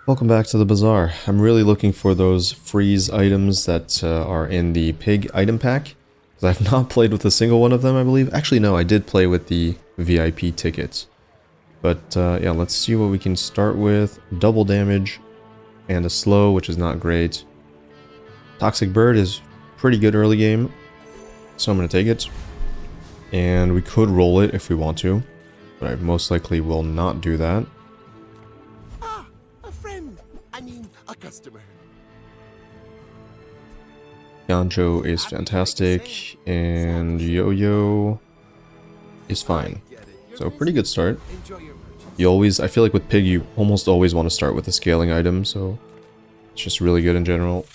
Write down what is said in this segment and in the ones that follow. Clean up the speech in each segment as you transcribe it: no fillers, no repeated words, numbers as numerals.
Welcome back to the bazaar. I'm really looking for those freeze items that are in the pig item pack, because I've not played with a single one of them, I believe. Actually, no, I did play with the VIP tickets. But yeah, let's see what we can start with. Double damage and a slow, which is not great. Toxic Bird is pretty good early game, so I'm going to take it. And we could roll it if we want to, but I most likely will not do that. A customer. Yanjo is fantastic, and Yo-Yo is fine. So pretty good start. I feel like with Pig you almost always want to start with a scaling item, so it's just really good in general.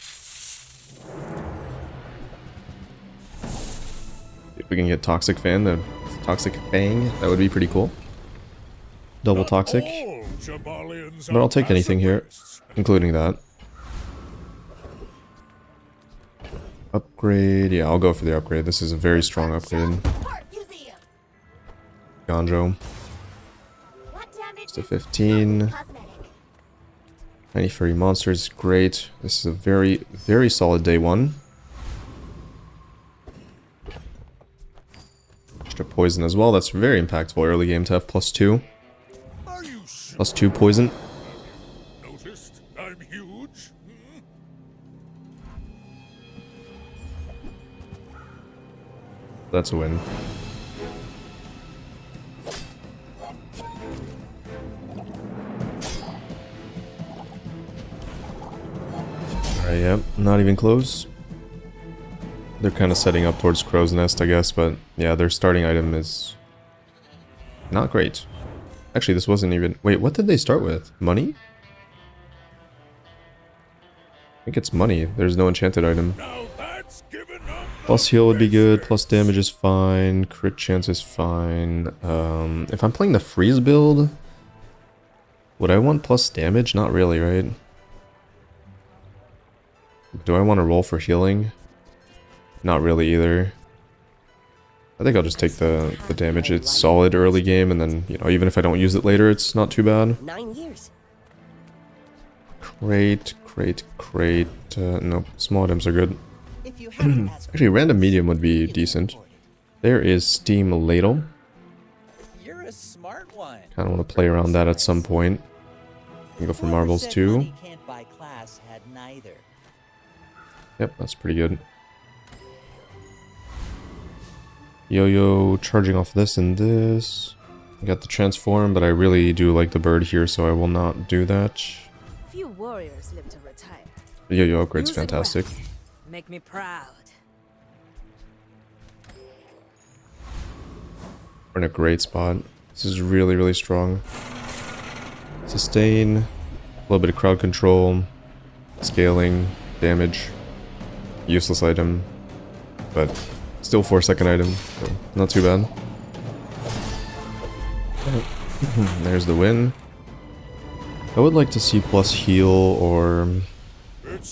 If we can get Toxic Fang, that would be pretty cool. Double Toxic. But I'll take anything here, including that. Upgrade, yeah, I'll go for the upgrade. This is a very strong upgrade. Ganjo. Just a 15. 90 furry monsters, great. This is a very, very solid day one. Extra poison as well, that's very impactful early game to have +2. +2 poison. Noticed I'm huge? That's a win. Alright, yep, not even close. They're kind of setting up towards Crow's Nest, I guess, but yeah, their starting item is not great. Actually, this wasn't even... Wait, what did they start with? Money? I think it's money. There's no enchanted item. Plus heal would be good, plus damage is fine, crit chance is fine. If I'm playing the freeze build, would I want plus damage? Not really, right? Do I want to roll for healing? Not really either. I think I'll just take the damage. It's solid early game, and then, you know, even if I don't use it later, it's not too bad. 9 years. Crate. Nope, small items are good. Actually, random medium would be decent. There is Steam Ladle. You're a smart one. Kind of want to play around that at some point. Can go for marbles too. Can't buy class had neither. Yep, that's pretty good. Yo-Yo charging off this and this. Got the transform, but I really do like the bird here, so I will not do that. Few warriors live to retire. Yo-Yo upgrade's fantastic. Make me proud. We're in a great spot. This is really, really strong. Sustain, a little bit of crowd control, scaling, damage, useless item, but still 4-second item, so not too bad. There's the win. I would like to see plus heal or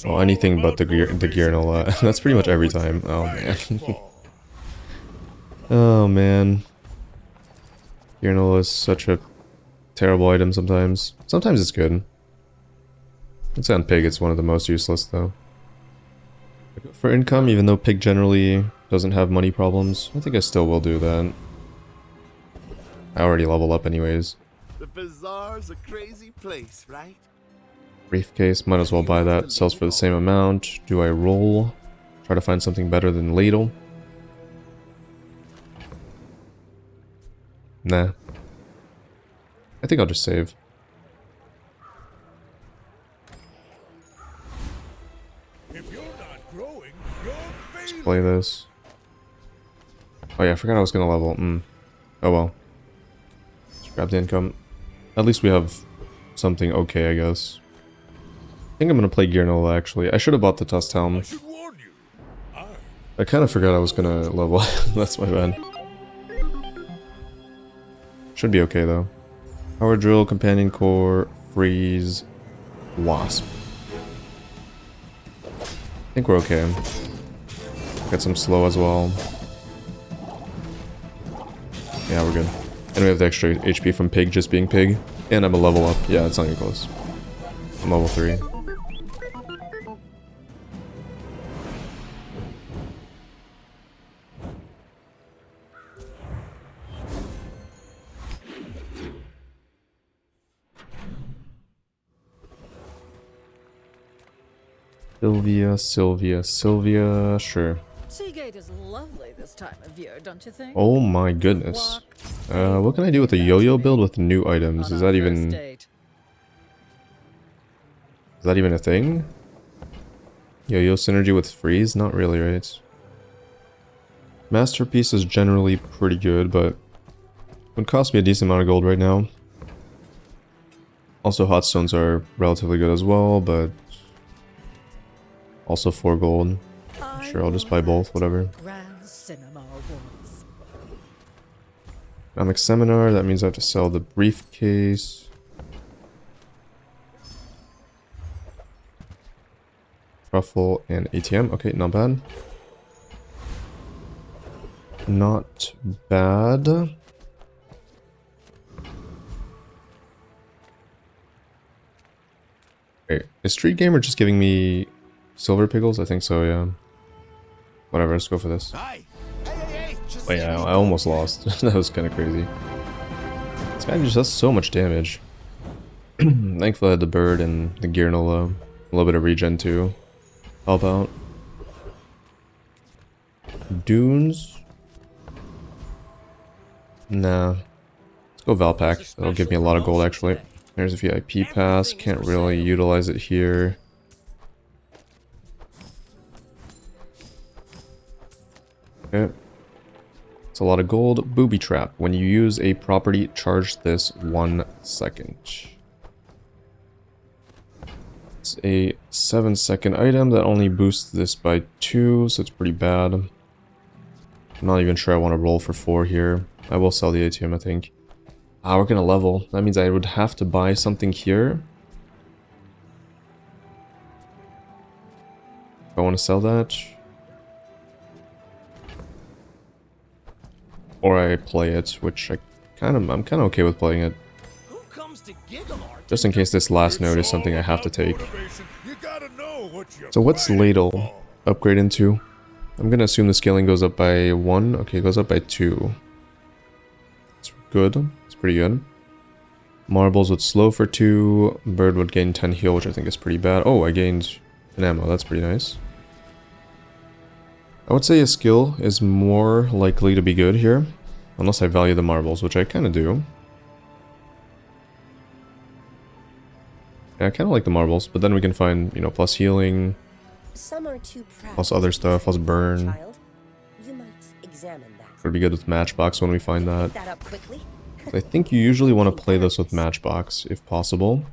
well, anything but the Gearnola. That's pretty much every time. Oh man. Oh man. Gearnola is such a terrible item sometimes. Sometimes it's good. I'd say on Pig it's one of the most useless though. For income, even though Pig generally doesn't have money problems, I think I still will do that. I already level up anyways. The bazaar's a crazy place, right? Briefcase, might as well buy that. Sells for the same amount. Do I roll? Try to find something better than Ladle? Nah. I think I'll just save. If you're not growing, you're Let's failing. play this. Oh yeah, I forgot I was gonna level. Oh well. Just grab the income. At least we have something okay, I guess. I think I'm gonna play Gearnola actually. I should have bought the Tusk Helm. I should warn you. I kind of forgot I was gonna level. That's my bad. Should be okay though. Power Drill, Companion Core, Freeze, Wasp. I think we're okay. Got some slow as well. Yeah, we're good. And we have the extra HP from Pig just being Pig. And I'm a level up. Yeah, it's not even close. I'm level 3. Sylvia, sure. Seagate is lovely this time of year, don't you think? Oh my goodness. What can I do with a yo-yo build with new items? Is that even a thing? Yo-yo synergy with freeze? Not really, right? Masterpiece is generally pretty good, but would cost me a decent amount of gold right now. Also, hot stones are relatively good as well, but also 4 gold. Sure, I'll just buy both, whatever. Economic seminar, that means I have to sell the briefcase. Truffle and ATM, okay, not bad. Not bad. Okay, is Street Gamer just giving me silver pickles? I think so, yeah. Whatever, let's go for this. Hey, hey, just Oh yeah, I almost lost. That was kind of crazy. This guy just does so much damage. Thankfully I had the bird and the Gearnola. A little bit of regen too. Help out. Dunes? Nah. Let's go Valpak. That'll give me a lot of gold actually. There's a VIP pass. Can't really utilize it here. Okay. It's a lot of gold. Booby trap. When you use a property, charge this 1 second. It's a 7-second item that only boosts this by 2, so it's pretty bad. I'm not even sure I want to roll for 4 here. I will sell the ATM, I think. Ah, we're gonna level. That means I would have to buy something here. I want to sell that. Or I play it, which I'm kind of okay with playing it. who comes to giggle art? Just in case this last note is something I have to take. You gotta know what you're So what's fighting ladle for. upgrade into? I'm gonna assume the scaling goes up by 1. Okay, it goes up by 2. It's good. It's pretty good. Marbles would slow for 2. Bird would gain 10 heal, which I think is pretty bad. Oh, I gained an ammo. That's pretty nice. I would say a skill is more likely to be good here. Unless I value the marbles, which I kind of do. Yeah, I kind of like the marbles, but then we can find, you know, plus healing, Some are too proud plus other stuff, plus burn. child. You might examine that. It'll be good with Matchbox when we find that. Pick that up quickly. I think you usually want to play this with Matchbox, if possible.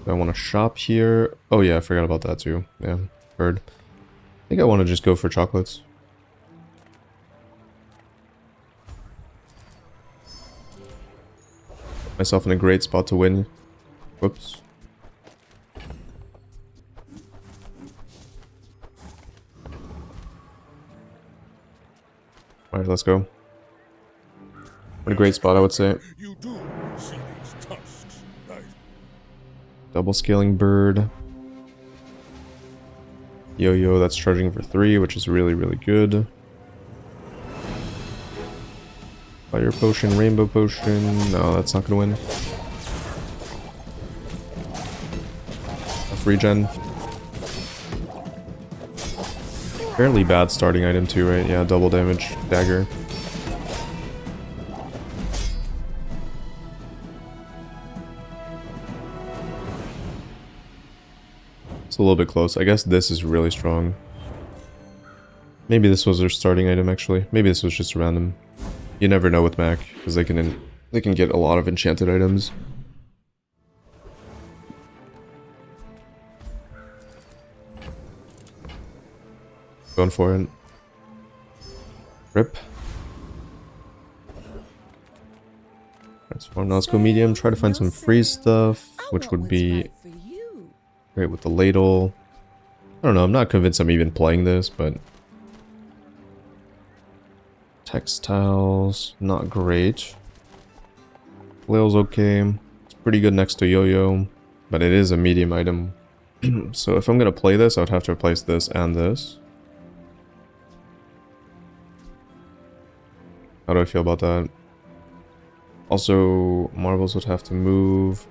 I want to shop here. Oh yeah, I forgot about that too. Yeah, bird. I think I want to just go for chocolates. Myself in a great spot to win. Whoops. Alright, let's go. In a great spot, I would say. You do see these tusks, right? Double scaling bird. Yo-yo, that's charging for 3, which is really, really good. Fire potion, rainbow potion. No, that's not gonna win. Enough regen. Fairly bad starting item too, right? Yeah, double damage dagger. It's a little bit close. I guess this is really strong. Maybe this was their starting item actually. Maybe this was just random. You never know with Mac, because they can get a lot of enchanted items. Going for it. Rip. Transform. Now let's go medium. Try to find some free stuff, which would be great with the ladle. I don't know. I'm not convinced I'm even playing this, but textiles, not great. Flail's okay. It's pretty good next to Yo-Yo, but it is a medium item. So if I'm gonna play this, I would have to replace this and this. How do I feel about that? Also, marbles would have to move.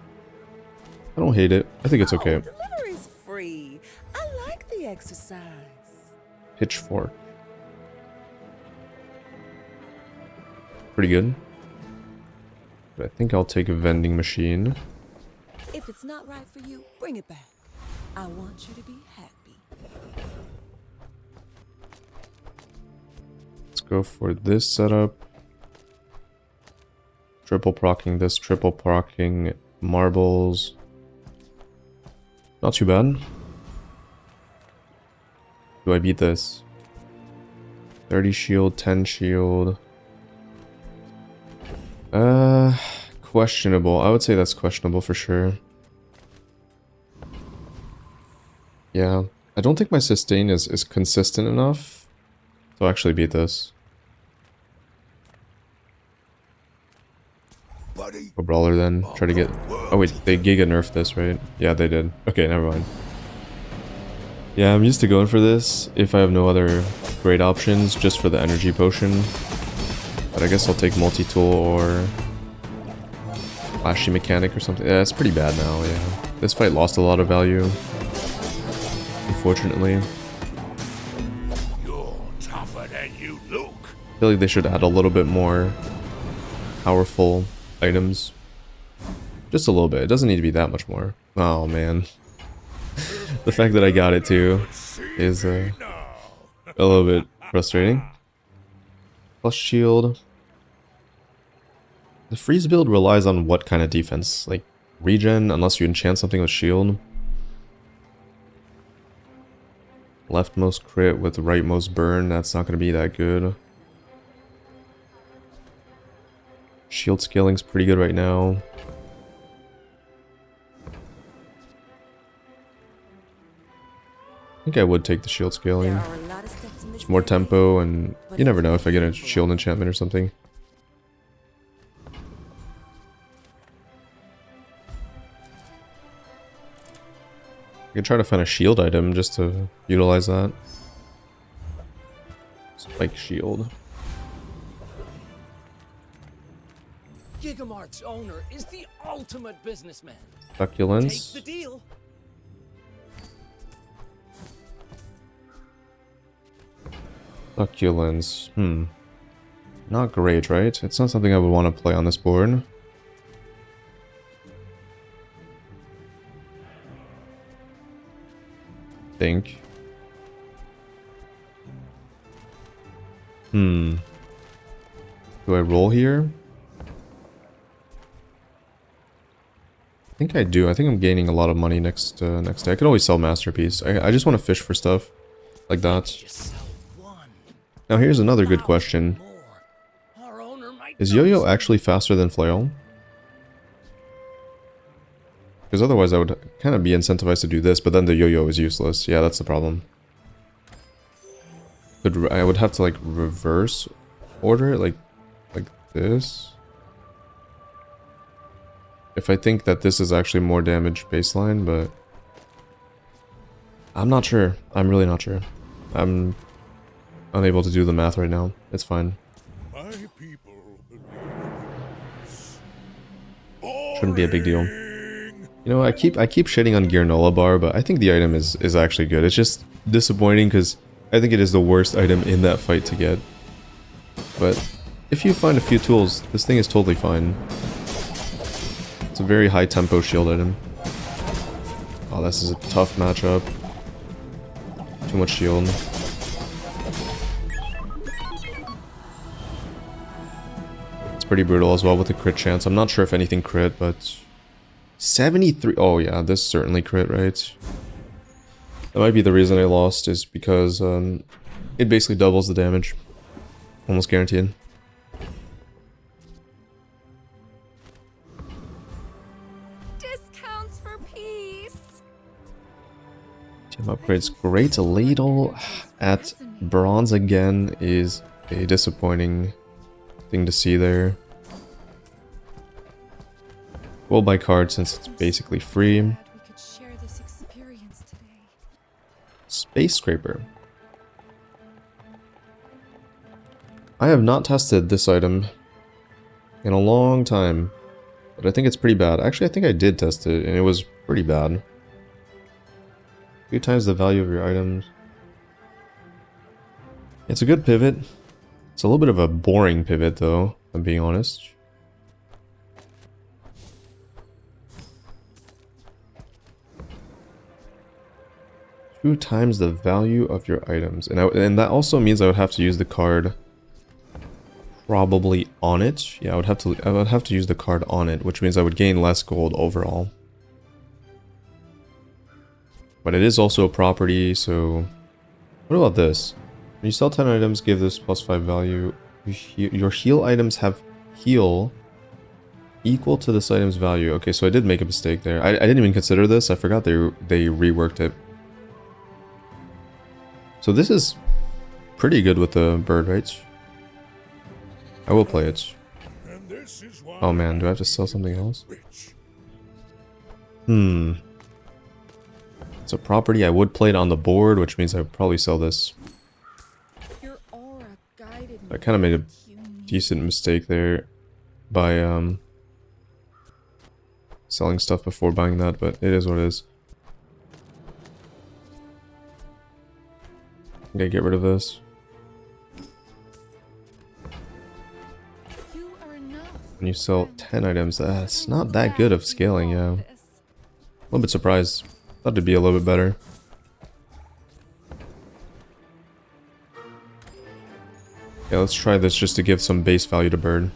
I don't hate it. I think it's okay. Delivery's free. I like the exercise. Pitchfork. Pretty good. But I think I'll take a vending machine. If it's not right for you, bring it back. I want you to be happy. Let's go for this setup. Triple procking this, triple procking marbles. Not too bad. Do I beat this? 30 shield, 10 shield. Questionable. I would say that's questionable for sure. Yeah. I don't think my sustain is consistent enough to actually beat this. Buddy. A brawler then. Try to get... Oh wait, they giga nerfed this, right? Yeah, they did. Okay, never mind. Yeah, I'm used to going for this if I have no other great options, just for the energy potion. But I guess I'll take multi-tool or flashy mechanic or something. Yeah, it's pretty bad now, yeah. This fight lost a lot of value, unfortunately. You're tougher than you look. I feel like they should add a little bit more powerful items. Just a little bit. It doesn't need to be that much more. Oh, man. The fact that I got it, too, is a little bit frustrating. Plus shield. The freeze build relies on what kind of defense? Like, regen, unless you enchant something with shield. Leftmost crit with rightmost burn, that's not going to be that good. Shield scaling's pretty good right now. I think I would take the shield scaling. There are a lot of steps in this It's more game, tempo, and but you never if know you if I get a keep shield going, enchantment or something. I could try to find a shield item just to utilize that. Spike shield. Gigamart's owner is the ultimate businessman. Succulents. Take the deal. Succulents. Not great, right? It's not something I would want to play on this board. Think. Do I roll here? I think I do. I think I'm gaining a lot of money next next day. I could always sell Masterpiece. I just want to fish for stuff like that. Just sell one. Now here's another good question. More. Our owner might Is notice Yo-Yo actually faster than Flail? Because otherwise I would kind of be incentivized to do this, but then the Yo-Yo is useless. Yeah, that's the problem. I would have to like reverse order it like this. If I think that this is actually more damage baseline, but I'm not sure. I'm really not sure. I'm unable to do the math right now. It's fine. My people Shouldn't be a big deal. You know, I keep shitting on Gearnola Bar, but I think the item is actually good. It's just disappointing because I think it is the worst item in that fight to get. But if you find a few tools, this thing is totally fine. It's a very high tempo shield item. Oh, this is a tough matchup. Too much shield. It's pretty brutal as well with the crit chance. I'm not sure if anything crit, but 73. Oh yeah, this certainly crit, right? That might be the reason I lost, is because it basically doubles the damage. Almost guaranteed. Discounts for peace. Team upgrades. Great Ladle at bronze again is a disappointing thing to see there. We'll buy cards since it's basically free. Glad we could share this experience today. Space Scraper. I have not tested this item in a long time, but I think it's pretty bad. Actually, I think I did test it, and it was pretty bad. 2 times the value of your items. It's a good pivot. It's a little bit of a boring pivot, though, if I'm being honest. Two times the value of your items, and that also means I would have to use the card probably on it. Yeah, I would have to use the card on it, which means I would gain less gold overall. But it is also a property, so what about this? When you sell 10 items, give this +5 value. Your heal items have heal equal to this item's value. Okay, so I did make a mistake there. I didn't even consider this. I forgot they reworked it. So this is pretty good with the bird, right? I will play it. And this is why Oh man, do I have to sell something else? rich. It's a property. I would play it on the board, which means I would probably sell this. Your aura guided me. I kind of made a You need decent mistake there by selling stuff before buying that, but it is what it is. Okay, get rid of this. You are enough. When you sell 10 items, that's not that good of scaling, yeah. A little bit surprised. Thought it'd be a little bit better. Yeah, let's try this just to give some base value to bird.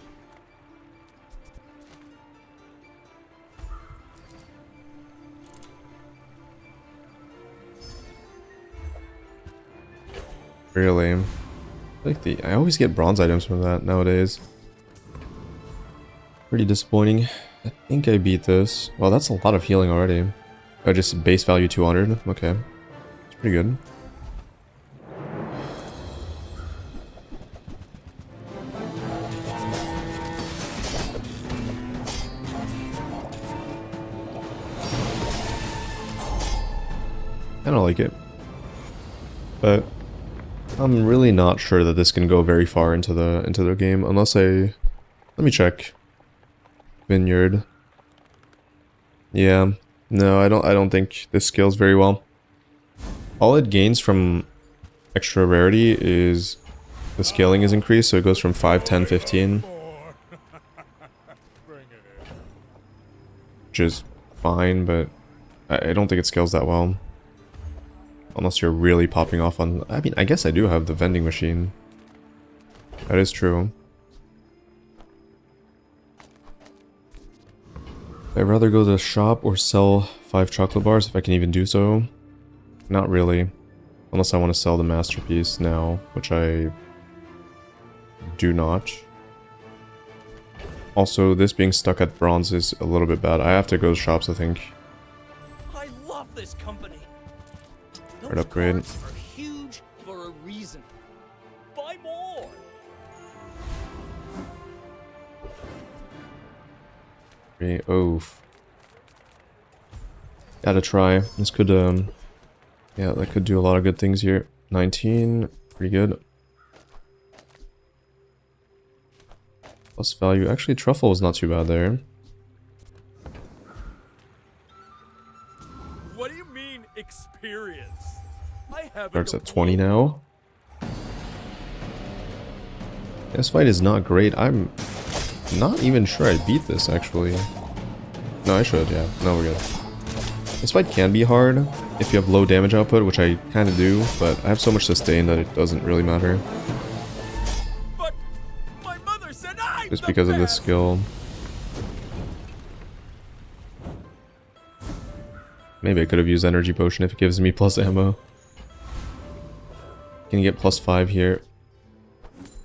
Really? I always get bronze items from that nowadays. Pretty disappointing. I think I beat this. Well, that's a lot of healing already. Oh, just base value 200. Okay. It's pretty good. I don't like it. But I'm really not sure that this can go very far into the game unless let me check. Vineyard. Yeah. No, I don't think this scales very well. All it gains from extra rarity is the scaling is increased, so it goes from 5, 10, 15. Bring it in. Which is fine, but I don't think it scales that well. Unless you're really popping off on... I mean, I guess I do have the vending machine. That is true. I'd rather go to the shop or sell 5 chocolate bars if I can even do so. Not really. Unless I want to sell the masterpiece now, which I do not. Also, this being stuck at bronze is a little bit bad. I have to go to shops, I think. I love this company. Right, Those upgrade. cards are huge for a reason. Buy more. Okay, oof. Gotta try. This could, yeah, that could do a lot of good things here. 19, pretty good. Plus value. Actually, truffle is not too bad there. What do you mean experience? I haven't Starts at 20 now. This fight is not great. I'm not even sure I beat this, actually. No, I should, yeah. No, we're good. This fight can be hard if you have low damage output, which I kind of do, but I have so much sustain that it doesn't really matter. But my mother said I'm Just the because of this best. skill. Maybe I could have used energy potion if it gives me plus ammo. Can you get +5 here?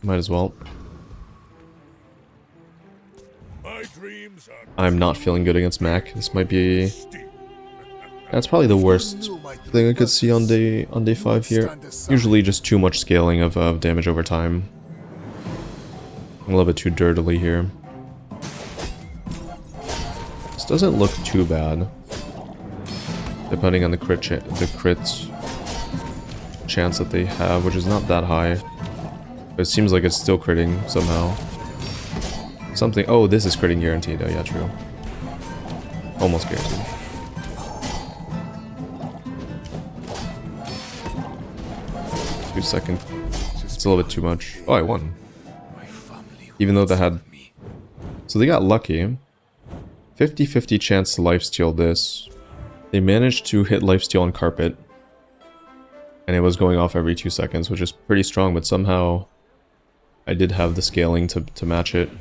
Might as well. My dreams are I'm not feeling good against Mac. This might be... steep. That's probably the worst thing I could see on day 5 here. Usually just too much scaling of damage over time. A little bit too dirtily here. doesn't look too bad. Depending on the crit chance that they have, which is not that high. But it seems like it's still critting somehow. Something... Oh, this is critting guaranteed. Oh, yeah, true. Almost guaranteed. Second. It's a little bit too much. Oh, I won. Even though they had... So they got lucky. 50-50 chance to lifesteal this. They managed to hit lifesteal on carpet. And it was going off every 2 seconds, which is pretty strong, but somehow I did have the scaling to match it.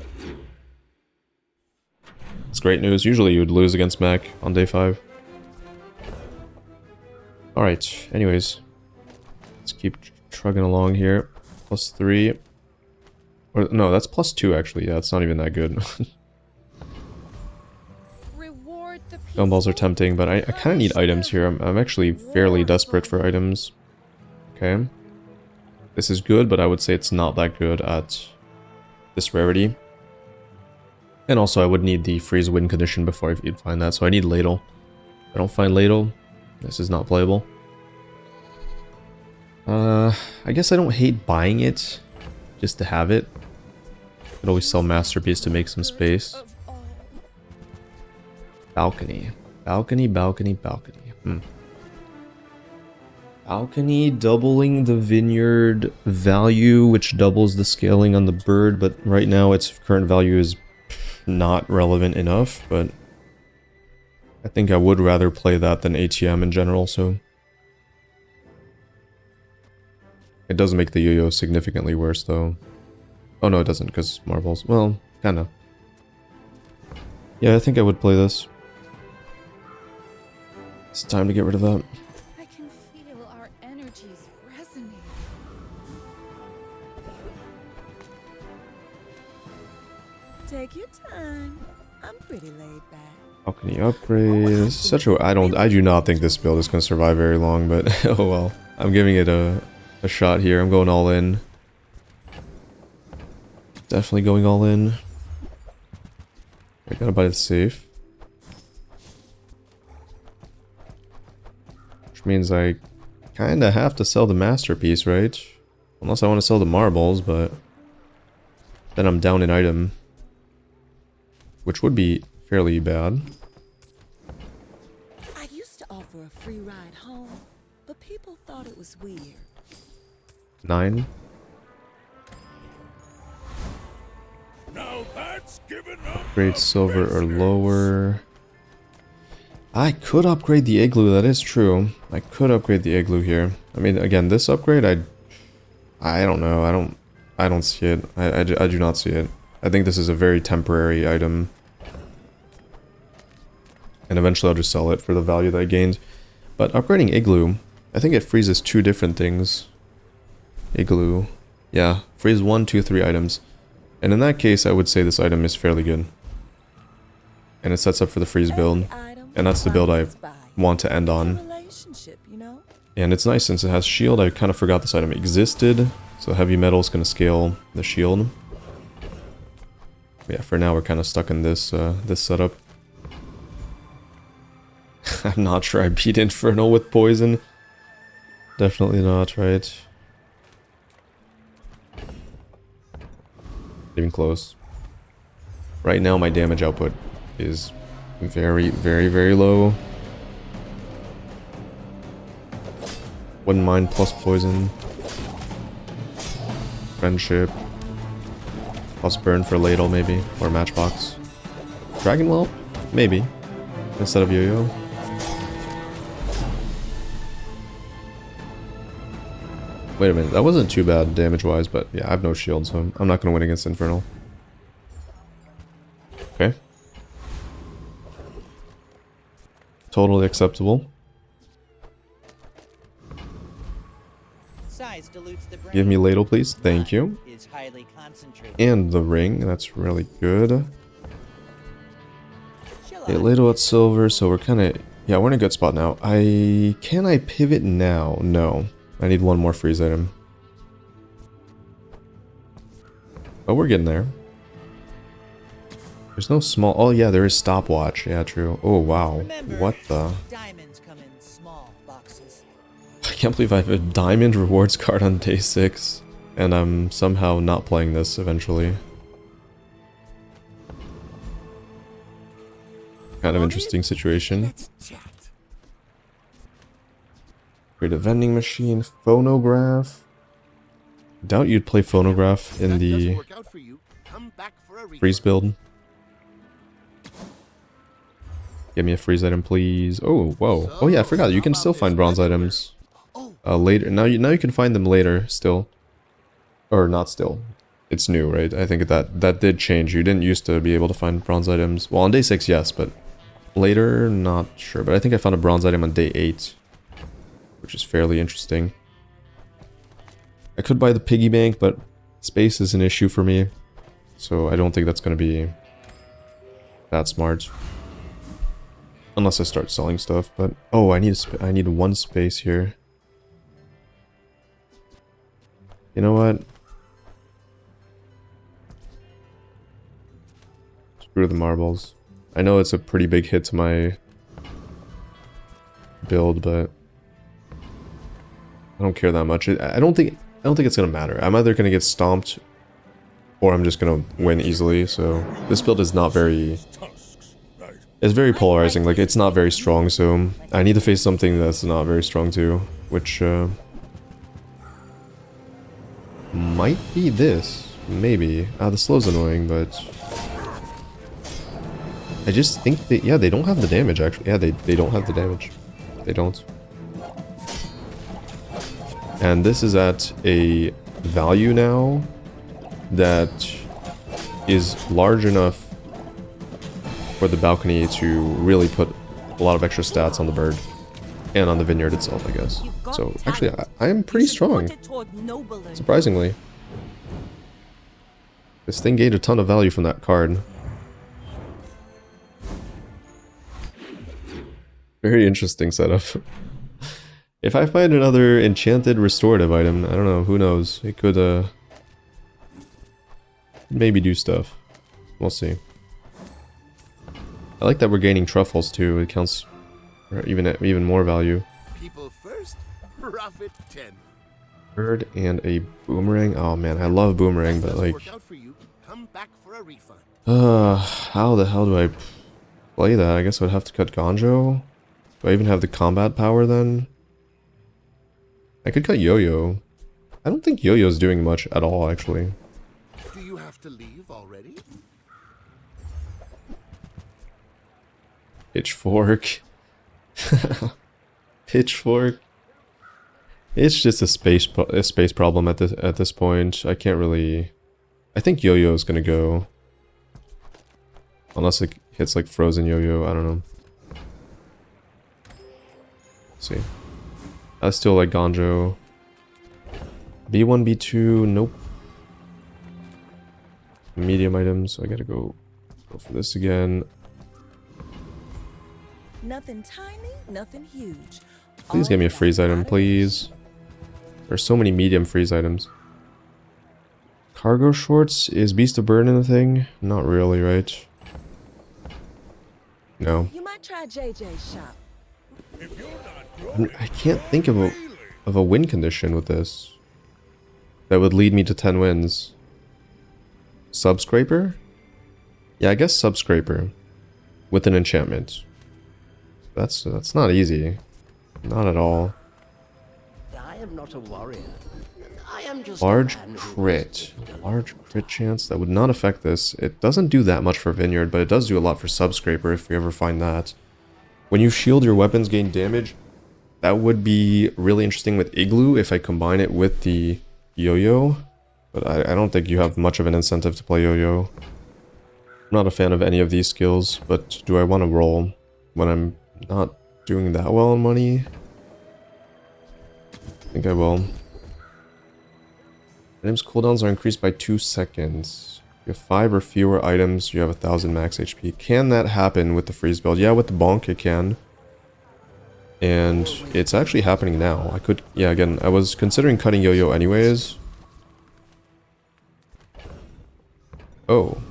It's great news. Usually you would lose against mech on day 5. Alright, anyways. Let's keep trugging along here. +3. Or, no, that's +2 actually. Yeah, it's not even that good. Gumballs are tempting, but I kind of need items here. I'm actually fairly desperate for items. Okay. This is good, but I would say it's not that good at this rarity. And also I would need the freeze win condition before I'd find that, so I need ladle. If I don't find ladle, this is not playable. I guess I don't hate buying it just to have it. Could always sell masterpiece to make some space. Balcony. Balcony, balcony, balcony. Balcony doubling the vineyard value, which doubles the scaling on the bird, but right now its current value is not relevant enough, but I think I would rather play that than ATM in general, so... It does make the yo-yo significantly worse, though. Oh no, it doesn't, because marbles. Well, kinda. Yeah, I think I would play this. It's time to get rid of that. I can feel our energies resonate. Take your time. I'm pretty laid back. Balcony upgrade. This is such a... I do not think this build is going to survive very long, but oh well. I'm giving it a shot here. I'm going all in. Definitely going all in. I gotta buy the safe. Which means I kinda have to sell the masterpiece, right? Unless I want to sell the marbles, but then I'm down an item. Which would be fairly bad. I used to offer a free ride home, but people thought it was weird. 9. Now that's given up. Upgrade silver or lower. I could upgrade the igloo, that is true. I could upgrade the igloo here. I mean, again, this upgrade, I don't know. I don't see it. I do not see it. I think this is a very temporary item. And eventually I'll just sell it for the value that I gained. But upgrading igloo, I think it freezes 2 different things. Igloo. Yeah, freeze 1, 2, 3 items. And in that case, I would say this item is fairly good. And it sets up for the freeze build. And that's the build I want to end on. And it's nice since it has shield. I kind of forgot this item existed. So heavy metal is going to scale the shield. But yeah, for now we're kind of stuck in this this setup. I'm not sure I beat Infernal with poison. Definitely not, right? Even close. Right now my damage output is very, very, very low. Wouldn't mind plus poison. Friendship. Plus burn for ladle maybe, or matchbox. Dragon Whelp? Maybe. Instead of yo-yo. Wait a minute, that wasn't too bad damage-wise, but yeah, I have no shield, so I'm not going to win against Infernal. Okay. Totally acceptable. Size dilutes the brain. Give me ladle, please. Thank you. Is highly concentrated. And the ring, that's really good. Okay, ladle at silver, so we're kind of... Yeah, we're in a good spot now. Can I pivot now? No. I need one more freeze item. But we're getting there. There's no small... Oh, yeah, there is stopwatch. Yeah, true. Oh, wow. Remember, What the... diamonds come in small boxes. I can't believe I have a diamond rewards card on day 6. And I'm somehow not playing this eventually. Kind of interesting situation. Let's chat. Create a vending machine. Phonograph. Doubt you'd play phonograph in That the doesn't work out for you. Come back for a refund. freeze build. Give me a freeze item, please. Oh, whoa. Oh yeah, I forgot. You can still find bronze items later. Now you can find them later still. Or not still. It's new, right? I think that did change. You didn't used to be able to find bronze items. Well, on day 6, yes, but later, not sure. But I think I found a bronze item on day 8, which is fairly interesting. I could buy the piggy bank, but space is an issue for me. So I don't think that's going to be that smart. Unless I start selling stuff, but... Oh, I need one space here. You know what? Screw the marbles. I know it's a pretty big hit to my build, but I don't care that much. I don't think it's gonna matter. I'm either gonna get stomped or I'm just gonna win easily. So this build is not very... It's very polarizing. Like, it's not very strong. So I need to face something that's not very strong too, which might be this. Maybe. The slow's annoying, but I just think that, yeah, they don't have the damage, actually. Yeah, they don't have the damage. They don't. And this is at a value now that is large enough for the balcony to really put a lot of extra stats on the bird. And on the vineyard itself, I guess. So, actually, I am pretty strong. Surprisingly. This thing gained a ton of value from that card. Very interesting setup. If I find another enchanted restorative item, I don't know, who knows? It could, maybe do stuff. We'll see. I like that we're gaining truffles too. It counts for even more value. People first, profit 10. Bird and a boomerang. Oh man, I love boomerang, but like... Work out for you. Come back for a refund. How the hell do I play that? I guess I would have to cut Ganjo. Do I even have the combat power then? I could cut Yo-Yo. I don't think Yo-Yo's doing much at all, actually. Do you have to leave already? Pitchfork. Pitchfork. It's just a space problem at this point. I can't really... I think Yo-Yo's gonna go. Unless it hits like frozen Yo-Yo, I don't know. Let's see. I still like Ganjo. B1, B2, nope. Medium items, so I gotta go for this again. Nothing tiny, nothing huge. Please give me a freeze item, please. There's so many medium freeze items. Cargo shorts? Is Beast of Burden a thing? Not really, right? No. You might try JJ's shop. If you're not growing, I can't think of a win condition with this that would lead me to 10 wins. Subscraper? Yeah, I guess Subscraper with an enchantment. That's not easy. Not at all. I am not a warrior. I am just Large a man who crit. Large crit chance. That would not affect this. It doesn't do that much for Vineyard, but it does do a lot for Subscraper if we ever find that. When you shield your weapons gain damage, that would be really interesting with Igloo if I combine it with the Yo-Yo. But I don't think you have much of an incentive to play Yo-Yo. I'm not a fan of any of these skills, but do I want to roll when I'm not doing that well on money? I think I will. Items cooldowns are increased by 2 seconds. You have 5 or fewer items, you have 1000 max HP. Can that happen with the freeze build? Yeah, with the bonk it can. And it's actually happening now. I could, yeah, again, I was considering cutting Yo-Yo anyways. Oh.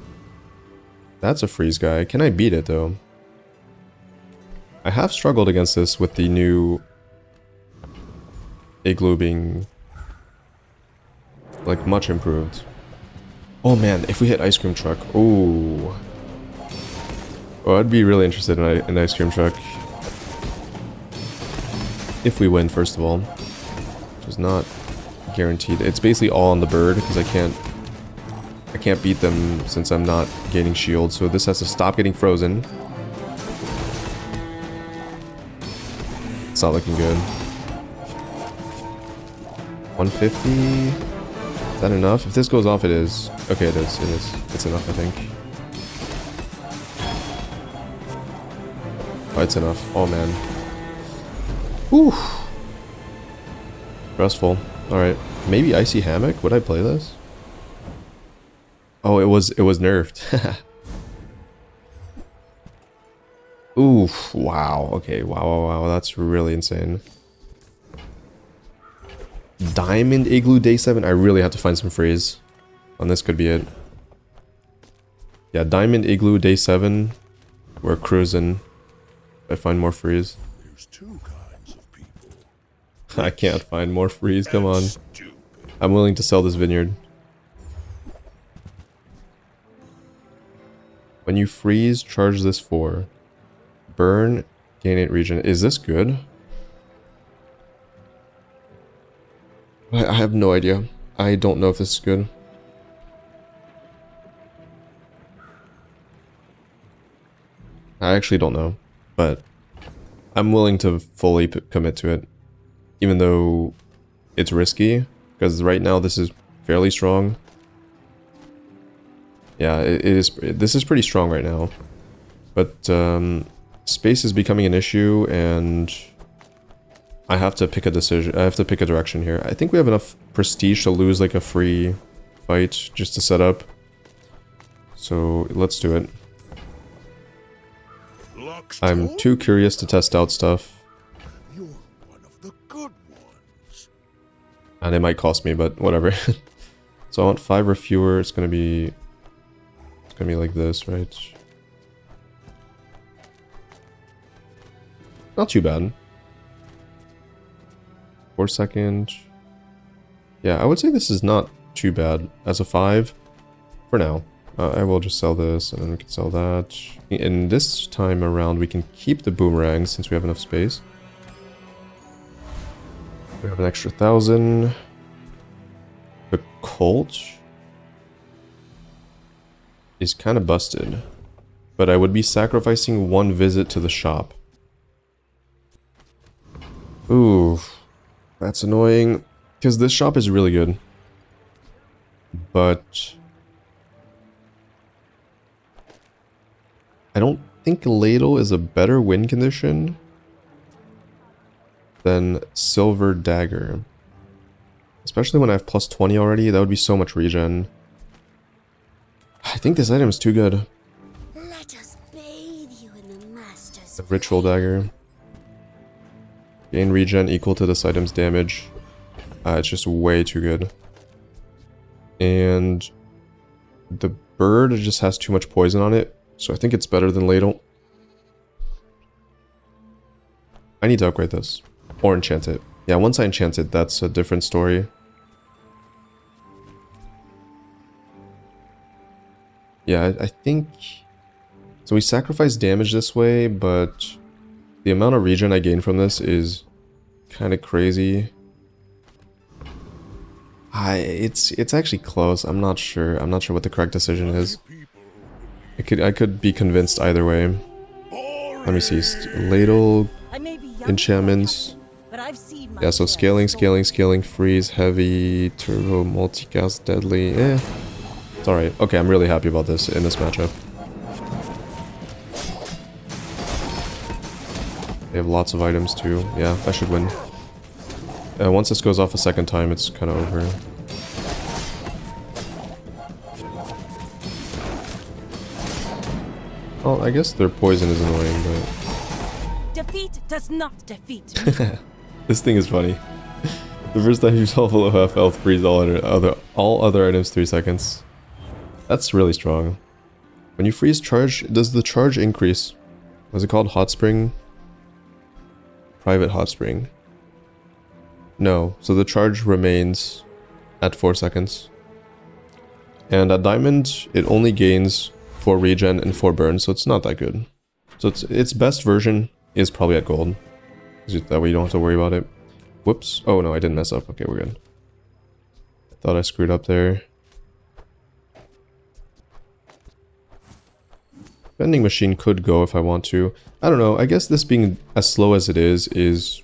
That's a freeze guy. Can I beat it though? I have struggled against this with the new igloo being like much improved. Oh man, if we hit ice cream truck, ooh. Oh, I'd be really interested in an ice cream truck. If we win, first of all. Which is not guaranteed. It's basically all on the bird, because I can't beat them since I'm not gaining shield, so this has to stop getting frozen. It's not looking good. 150? Is that enough? If this goes off, it is. Okay, it is. It is. It's enough, I think. Oh, it's enough. Oh, man. Whew. Stressful. Alright. Maybe Icy Hammock? Would I play this? Oh, it was nerfed. Oof. Wow. Okay. Wow. That's really insane. Diamond Igloo Day 7? I really have to find some freeze. And this could be it. Yeah, Diamond Igloo Day 7. We're cruising. I find more freeze. There's two kinds of people. I can't find more freeze. Come on. I'm willing to sell this vineyard. When you freeze, charge this for. Burn, gain 8 region. Is this good? I have no idea. I don't know if this is good. I actually don't know. But I'm willing to fully commit to it. Even though it's risky. Because right now this is fairly strong. Yeah, it is. This is pretty strong right now. But space is becoming an issue, and I have to pick a decision. I have to pick a direction here. I think we have enough prestige to lose like a free fight just to set up. So let's do it. I'm too curious to test out stuff. You're one of the good ones. And it might cost me, but whatever. So I want 5 or fewer. It's gonna be like this, right? Not too bad. 4 second. Yeah, I would say this is not too bad as a 5 for now. I will just sell this, and then we can sell that. And this time around, we can keep the boomerang since we have enough space. We have an extra 1,000. The Colt is kind of busted, but I would be sacrificing 1 visit to the shop. Ooh, that's annoying, because this shop is really good. But I don't think Ladle is a better win condition than Silver Dagger. Especially when I have plus 20 already, that would be so much regen. I think this item is too good. Let us bathe you in the master's The Ritual Dagger. Gain regen equal to this item's damage. It's just way too good. And the bird just has too much poison on it, so I think it's better than Ladle. I need to upgrade this. Or enchant it. Yeah, once I enchant it, that's a different story. Yeah, I think... So we sacrifice damage this way, but the amount of regen I gain from this is kind of crazy. It's actually close. I'm not sure. I'm not sure what the correct decision is. I could be convinced either way. Let me see. Ladle, enchantments. Yeah, so scaling, freeze, heavy, turbo, multicast, deadly. Eh. It's alright. Okay, I'm really happy about this in this matchup. They have lots of items too. Yeah, I should win. Once this goes off a second time, it's kind of over. Well, I guess their poison is annoying, but... Defeat does not defeat. This thing is funny. The first time you fall below half health, freeze all other items 3 seconds. That's really strong. When you freeze charge, does the charge increase? Was it called hot spring? Private hot spring. No, so the charge remains at 4 seconds. And at diamond, it only gains 4 regen and 4 burn, so it's not that good. So its best version is probably at gold. That way you don't have to worry about it. Whoops. Oh no, I didn't mess up. Okay, we're good. I thought I screwed up there. Vending machine could go if I want to. I don't know. I guess this being as slow as it is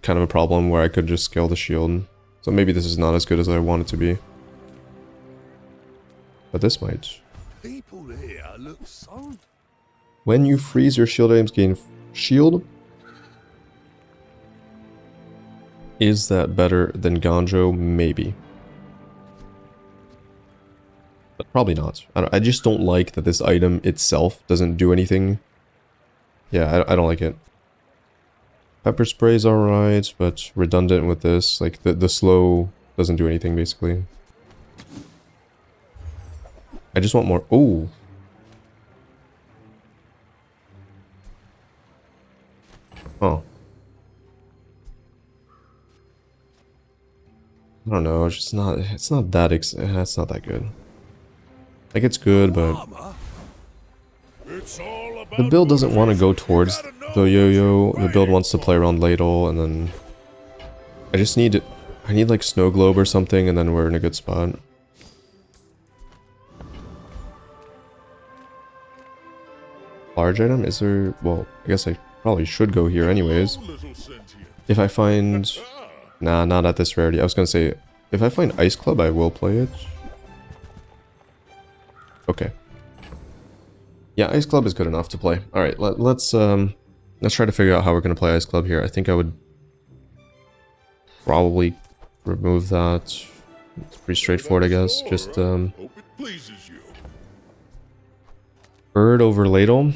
kind of a problem where I could just scale the shield. So maybe this is not as good as I want it to be. But this might. People here look so... When you freeze, your shield items gain shield. Is that better than Ganjo? Maybe. But probably not. I just don't like that this item itself doesn't do anything. Yeah, I don't like it. Pepper spray is alright, but redundant with this. Like, the slow doesn't do anything, basically. I just want more... Oh! Oh. I don't know, it's just not... It's not that... It's not that good. Like, it's good, but... The build doesn't want to go towards the yo-yo. The build wants to play around ladle, and then... I just need... I need, like, snow globe or something, and then we're in a good spot. Large item? Is there... Well, I guess I probably should go here anyways. If I find... Nah, not at this rarity. I was gonna say, if I find Ice Club, I will play it. Okay. Yeah, Ice Club is good enough to play. Alright, let's try to figure out how we're gonna play Ice Club here. I think I would probably remove that. It's pretty straightforward, I guess. Just Bird over ladle.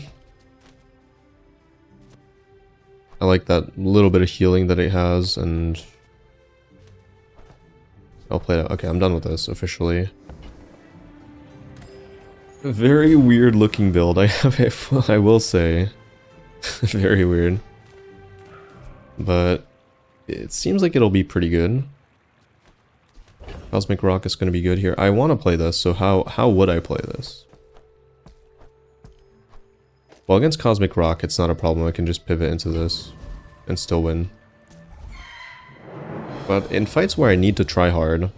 I like that little bit of healing that it has, and I'll play that. Okay, I'm done with this officially. Very weird looking build. I will say, very weird. But it seems like it'll be pretty good. Cosmic Rock is going to be good here. I want to play this, so how would I play this? Well, against Cosmic Rock, it's not a problem. I can just pivot into this and still win. But in fights where I need to try hard,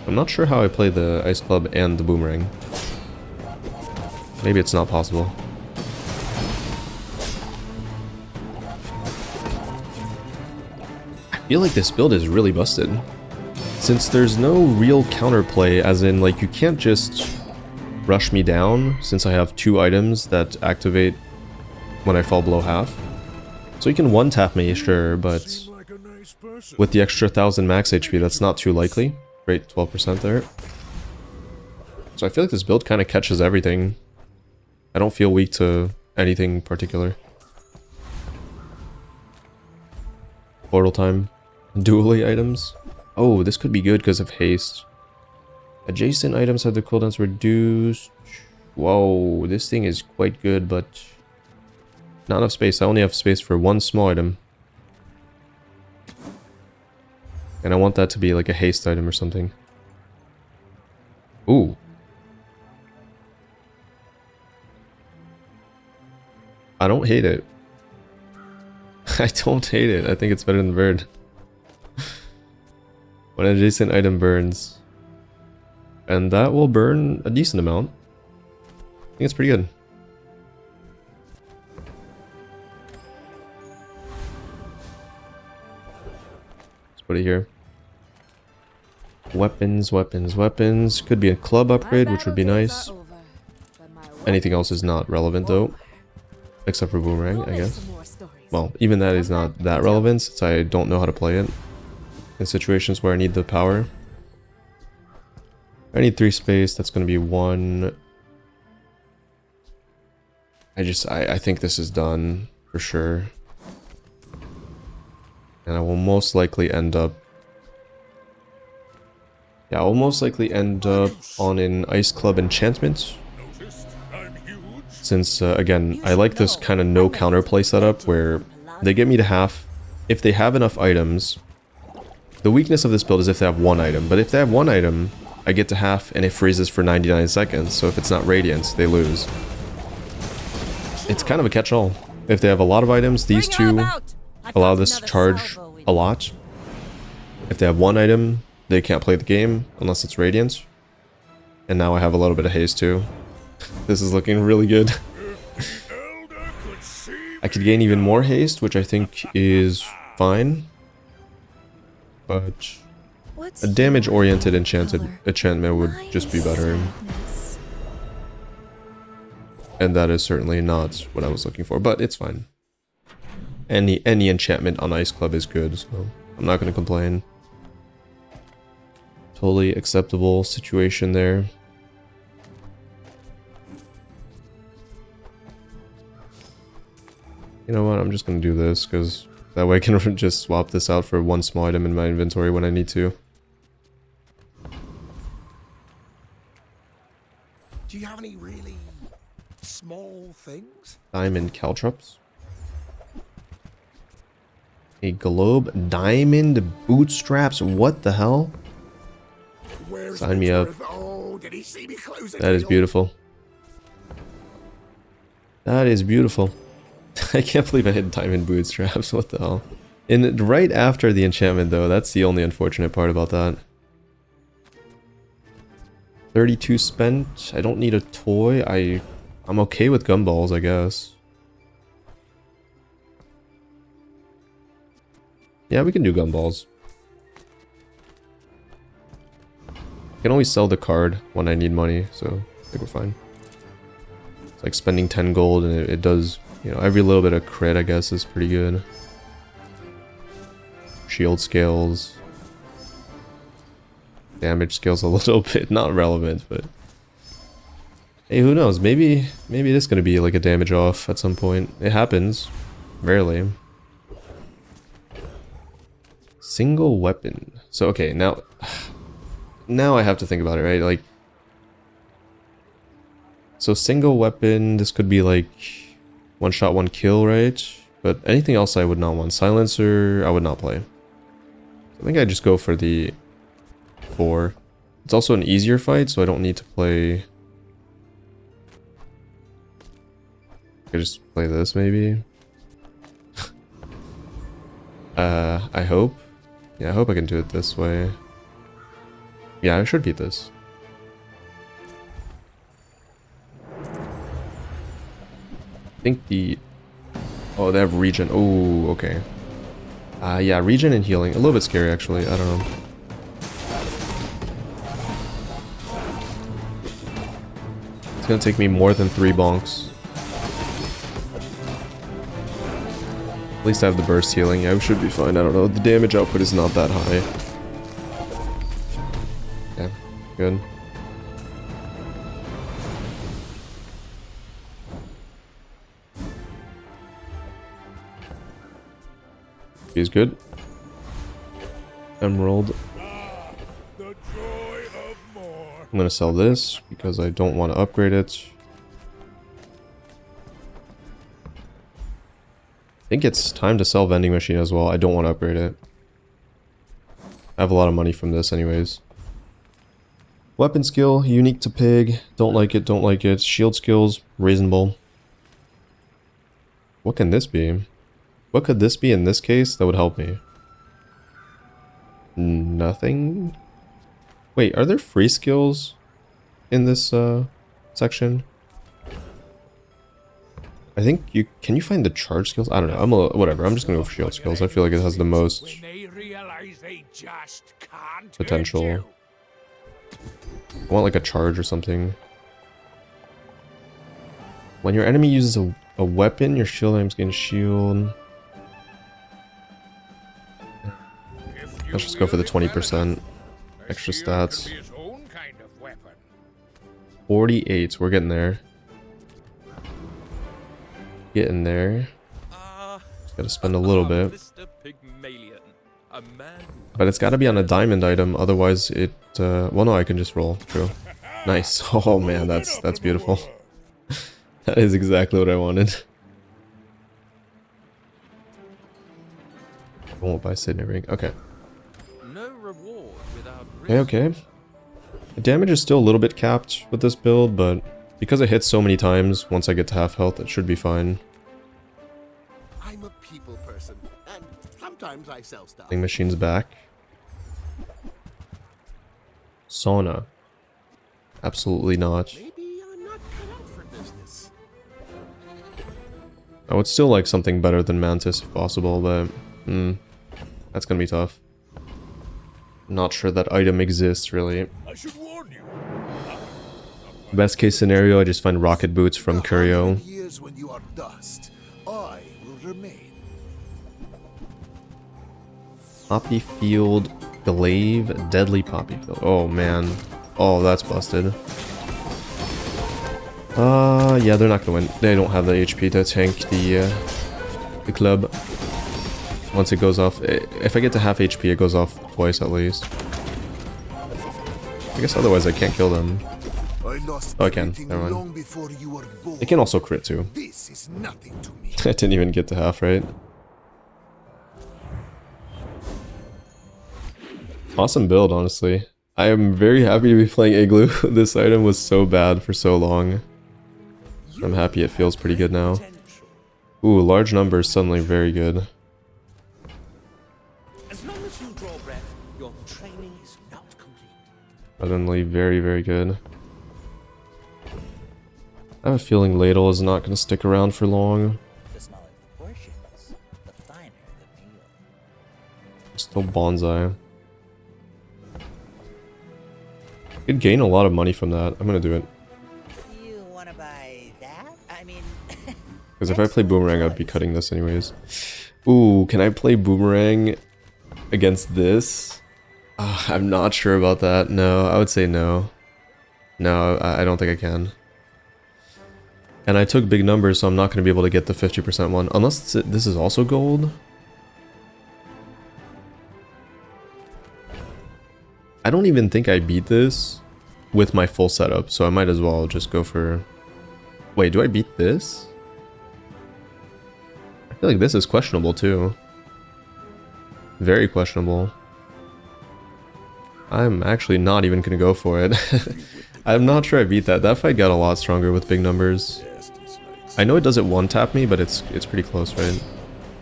I'm not sure how I play the Ice Club and the Boomerang. Maybe it's not possible. I feel like this build is really busted. Since there's no real counterplay, as in, like, you can't just rush me down, since I have 2 items that activate when I fall below half. So you can one-tap me, sure, but with the extra 1000 max HP, that's not too likely. Great, 12% there. So I feel like this build kind of catches everything. I don't feel weak to anything particular. Portal time. Dually items. Oh, this could be good because of haste. Adjacent items have the cooldowns reduced. Whoa, this thing is quite good, but not enough space. I only have space for 1 small item. And I want that to be like a haste item or something. Ooh. I don't hate it. I don't hate it. I think it's better than the bird. When an adjacent item burns. And that will burn a decent amount. I think it's pretty good. Let's put it here. Weapons, weapons, weapons. Could be a club upgrade, which would be nice. Anything else is not relevant though. Except for Boomerang, I guess. Well, even that is not that relevant since I don't know how to play it. In situations where I need the power. I need 3 space, that's going to be 1. I think this is done for sure. And I will most likely end up Yeah, I'll most likely end up on an Ice Club enchantment. Noticed I'm huge? Since, again, I like this kind of no counterplay setup where they get me to half. If they have enough items, the weakness of this build is if they have one item. But if they have one item, I get to half and it freezes for 99 seconds. So if it's not Radiant, they lose. It's kind of a catch-all. If they have a lot of items, these two allow this to charge a lot. If they have one item, they can't play the game unless it's Radiant. And now I have a little bit of haste too. This is looking really good. I could gain even more haste, which I think is fine. But a damage-oriented enchantment would just be better. And that is certainly not what I was looking for, but it's fine. Any enchantment on Ice Club is good, so I'm not going to complain. Totally acceptable situation there. You know what, I'm just going to do this, because that way I can just swap this out for one small item in my inventory when I need to. Do you have any really small things? Diamond caltrops. A globe, diamond bootstraps, what the hell? Where's Sign me up. Oh, did he see me closing That is the door? beautiful. That is beautiful. I can't believe I hit diamond bootstraps, what the hell. And right after the enchantment though, that's the only unfortunate part about that. 32 spent, I don't need a toy, I'm okay with gumballs, I guess. Yeah, we can do gumballs. I can always sell the card when I need money, so I think we're fine. It's like spending 10 gold and it does, you know, every little bit of crit I guess is pretty good. Shield scales. Damage scales a little bit, not relevant, but... Hey, who knows, maybe it is going to be like a damage off at some point. It happens. Rarely. Single weapon. So, okay, now I have to think about it, right? Like, so single weapon, this could be like one shot, one kill, right? But anything else I would not want. Silencer, I would not play. I think I just go for the 4. It's also an easier fight, so I don't need to play... I could just play this, maybe? I hope. Yeah, I hope I can do it this way. Yeah, I should beat this. I think the... Oh, they have regen. Oh, okay. Yeah, regen and healing. A little bit scary, actually. I don't know. It's gonna take me more than 3 bonks. At least I have the burst healing. Yeah, we should be fine. I don't know. The damage output is not that high. Yeah, good. He's good. Emerald. The joy of more. I'm gonna sell this because I don't want to upgrade it. I think it's time to sell vending machine as well. I don't want to upgrade it. I have a lot of money from this anyways. Weapon skill, unique to pig. Don't like it, don't like it. Shield skills, reasonable. What can this be? What could this be in this case that would help me? Nothing? Wait, are there free skills in this section? I think you... Can you find the charge skills? I don't know. Whatever. I'm just gonna go for shield skills. I feel like it has the most When they realize they just can't hurt potential. you. I want like a charge or something. When your enemy uses a weapon, your shield aims gain shield. Let's just go for the 20% extra stats. 48. We're getting there. Getting there. Just gotta spend a little bit. Mr. Pygmalion, a man who But it's got to be on a diamond item, otherwise it... well, no, I can just roll. True. Nice. Oh man, that's beautiful. That is exactly what I wanted. I won't buy Sydney Ring. Okay. No reward without risk. Okay. The damage is still a little bit capped with this build, but because it hits so many times, once I get to half health, it should be fine. I'm a people person, and sometimes I sell stuff. Vending machine's back. Sauna. Absolutely not. Maybe I'm not cut out for business. I would still like something better than Mantis if possible, but that's gonna be tough. Not sure that item exists, really. I should warn you. Best case scenario, I just find rocket boots from Curio. Years when you are dust, I will remain. Poppy Field Glaive, Deadly Poppy Field. Oh man. Oh, that's busted. Yeah, they're not gonna win. They don't have the HP to tank the club. Once it goes off, if I get to half HP, it goes off twice at least. I guess otherwise I can't kill them. Oh, I can. Never mind. It can also crit too. This is nothing to me. I didn't even get to half, right? Awesome build, honestly. I am very happy to be playing Igloo. This item was so bad for so long. I'm happy it feels pretty good now. Ooh, large numbers suddenly very good. As long as you draw breath, your training is not complete. Suddenly very, very good. I have a feeling Ladle is not going to stick around for long. The smaller the portions, the finer the meal. Still Bonsai. Could gain a lot of money from that. I'm gonna do it. You wanna buy that? I mean... Because if I play Boomerang, I'd be cutting this anyways. Ooh, can I play Boomerang against this? I'm not sure about that. No, I would say no. No, I don't think I can. And I took big numbers, so I'm not going to be able to get the 50% one. Unless this is also gold. I don't even think I beat this with my full setup, so I might as well just go for... Wait, do I beat this? I feel like this is questionable too. Very questionable. I'm actually not even gonna go for it. I'm not sure I beat that. That fight got a lot stronger with big numbers. I know it doesn't one-tap me, but it's pretty close, right?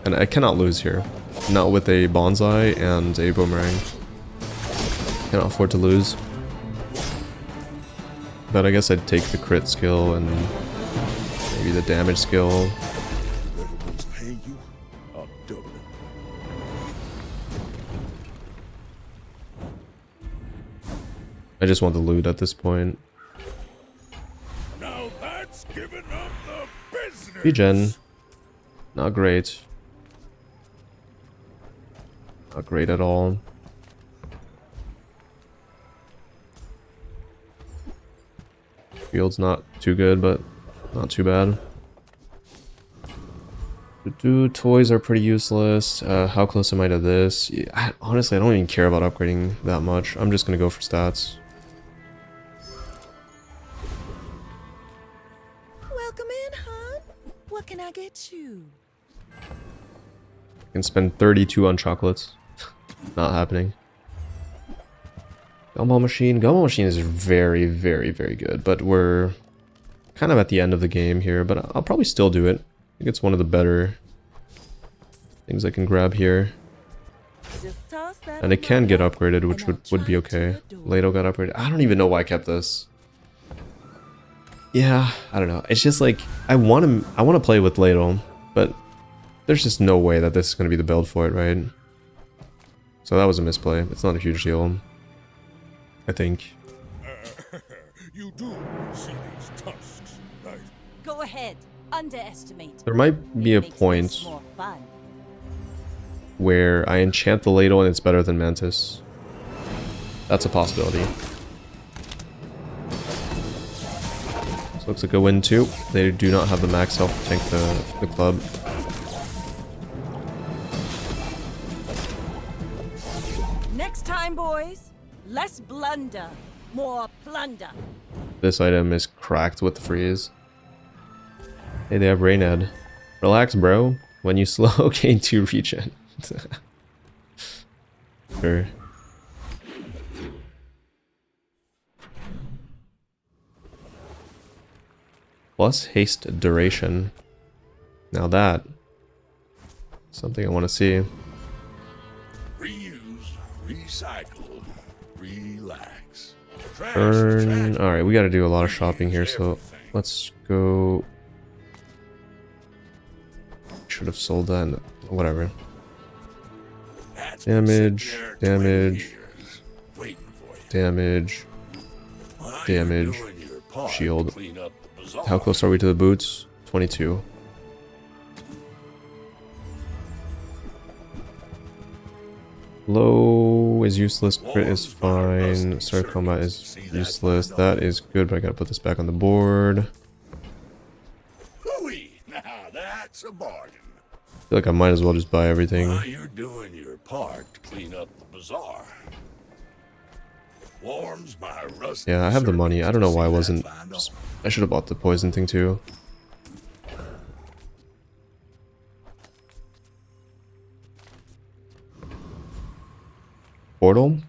And I cannot lose here. Not with a Bonsai and a Boomerang. Cannot afford to lose. But I guess I'd take the crit skill and maybe the damage skill. Whoever's paying you, I'll double it. I just want the loot at this point. Now that's giving up the business. Regen. Not great. Not great at all. Field's not too good, but not too bad. Toys are pretty useless. How close am I to this? Yeah, honestly, I don't even care about upgrading that much. I'm just gonna go for stats. Welcome in, hon. What can I get you? I can spend 32 on chocolates. Not happening. Gumball Machine. Gumball Machine is very, very, very good, but we're kind of at the end of the game here, but I'll probably still do it. I think it's one of the better things I can grab here. Just toss that And it can on get my upgraded, and which I'll would be drive to okay. your door. Lato got upgraded. I don't even know why I kept this. Yeah, I don't know. It's just like I want to play with Lato, but there's just no way that this is going to be the build for it, right? So that was a misplay. It's not a huge deal, I think. You do see these tusks, right? Go ahead. Underestimate. There might be a Makes this point more fun. where I enchant the Lato and it's better than Mantis. That's a possibility. So looks like a win too. They do not have the max health to tank the club. Less blunder, more plunder. This item is cracked with the freeze. Hey, they have Rainhead. Relax, bro. When you slow, gain 2 regen. Sure. Plus haste duration. Now that. Something I want to see. Reuse, recycle, relax. Burn. Alright, we gotta do a lot of shopping here, so let's go. Should have sold that. And whatever. Damage, damage, damage, damage, shield. How close are we to the boots? 22. Low is useless, crit is fine, start combat is useless, that is good, but I gotta put this back on the board. Now that's a bargain. I feel like I might as well just buy everything. While you're doing your part to clean up the bazaar. Warms my rusty. Yeah, I have the money. I don't know why I wasn't. I should have bought the poison thing too. Portal?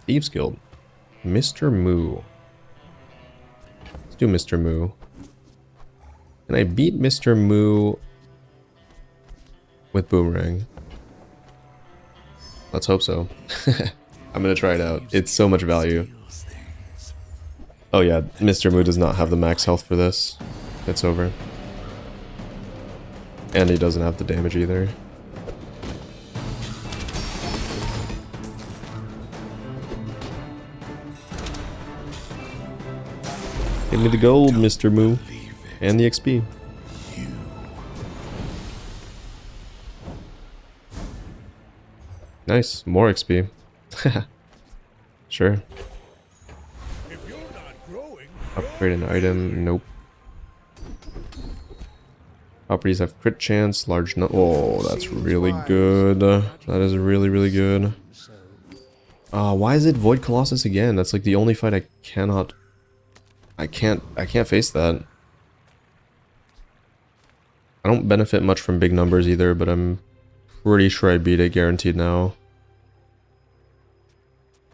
Thieves Guild. Mr. Moo. Let's do Mr. Moo. Can I beat Mr. Moo with Boomerang? Let's hope so. I'm gonna try it out. It's so much value. Oh yeah, Mr. Moo does not have the max health for this. It's over. And he doesn't have the damage either. Give me the gold, Mr. Moo. And the XP. Nice, more XP. Sure. Upgrade an item, nope. Properties have crit chance, large no— oh, that's really good. That is really, really good. Why is it Void Colossus again? That's like the only fight I cannot— I can't face that. I don't benefit much from big numbers either, but I'm pretty sure I beat it guaranteed now.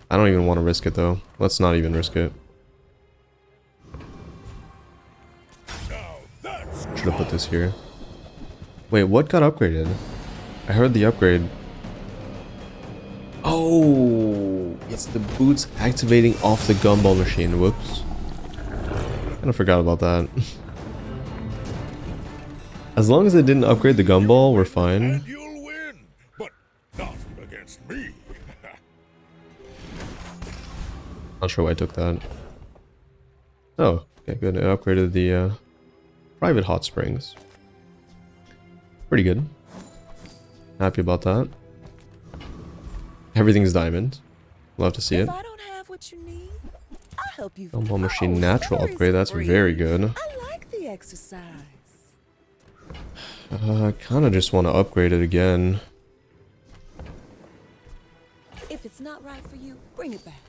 I don't even want to risk it though. Let's not even risk it. Should have put this here. Wait, what got upgraded? I heard the upgrade. Oh, it's the boots activating off the gumball machine. Whoops. Kind of forgot about that. As long as it didn't upgrade the gumball, we're fine. You'll win, but not against me. Not sure why I took that. Oh, okay, good. It upgraded the private hot springs. Pretty good. Happy about that. Everything's diamond. Love to see it. If I don't have what you need, I'll help you. Gumball machine natural upgrade. That's very good. I like the exercise. I kind of just want to upgrade it again. If it's not right for you, bring it back.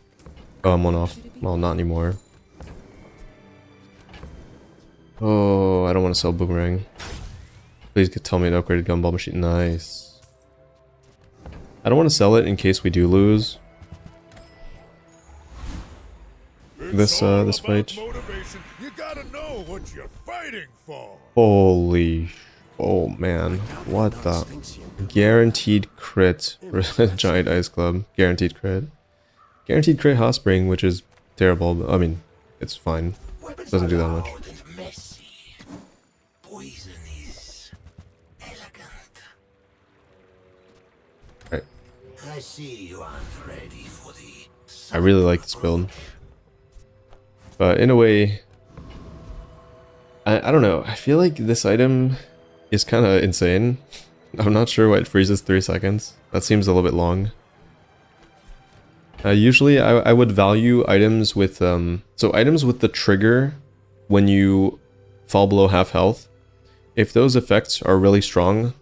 Oh, I'm one off. Well, not anymore. Oh, I don't want to sell Boomerang. Please tell me an upgraded gumball machine. Nice. I don't want to sell it in case we do lose this fight. You gotta know what you're fighting for. Holy, oh man, what the? Guaranteed crit for Giant Ice Club. Guaranteed crit. Guaranteed crit hot spring, which is terrible. But, I mean, it's fine. Doesn't do that much. Right. I see you aren't ready for the— I really like this build. But in a way, I don't know. I feel like this item is kind of insane. I'm not sure why it freezes 3 seconds. That seems a little bit long. Usually I would value items with so items with the trigger when you fall below half health. If those effects are really strong,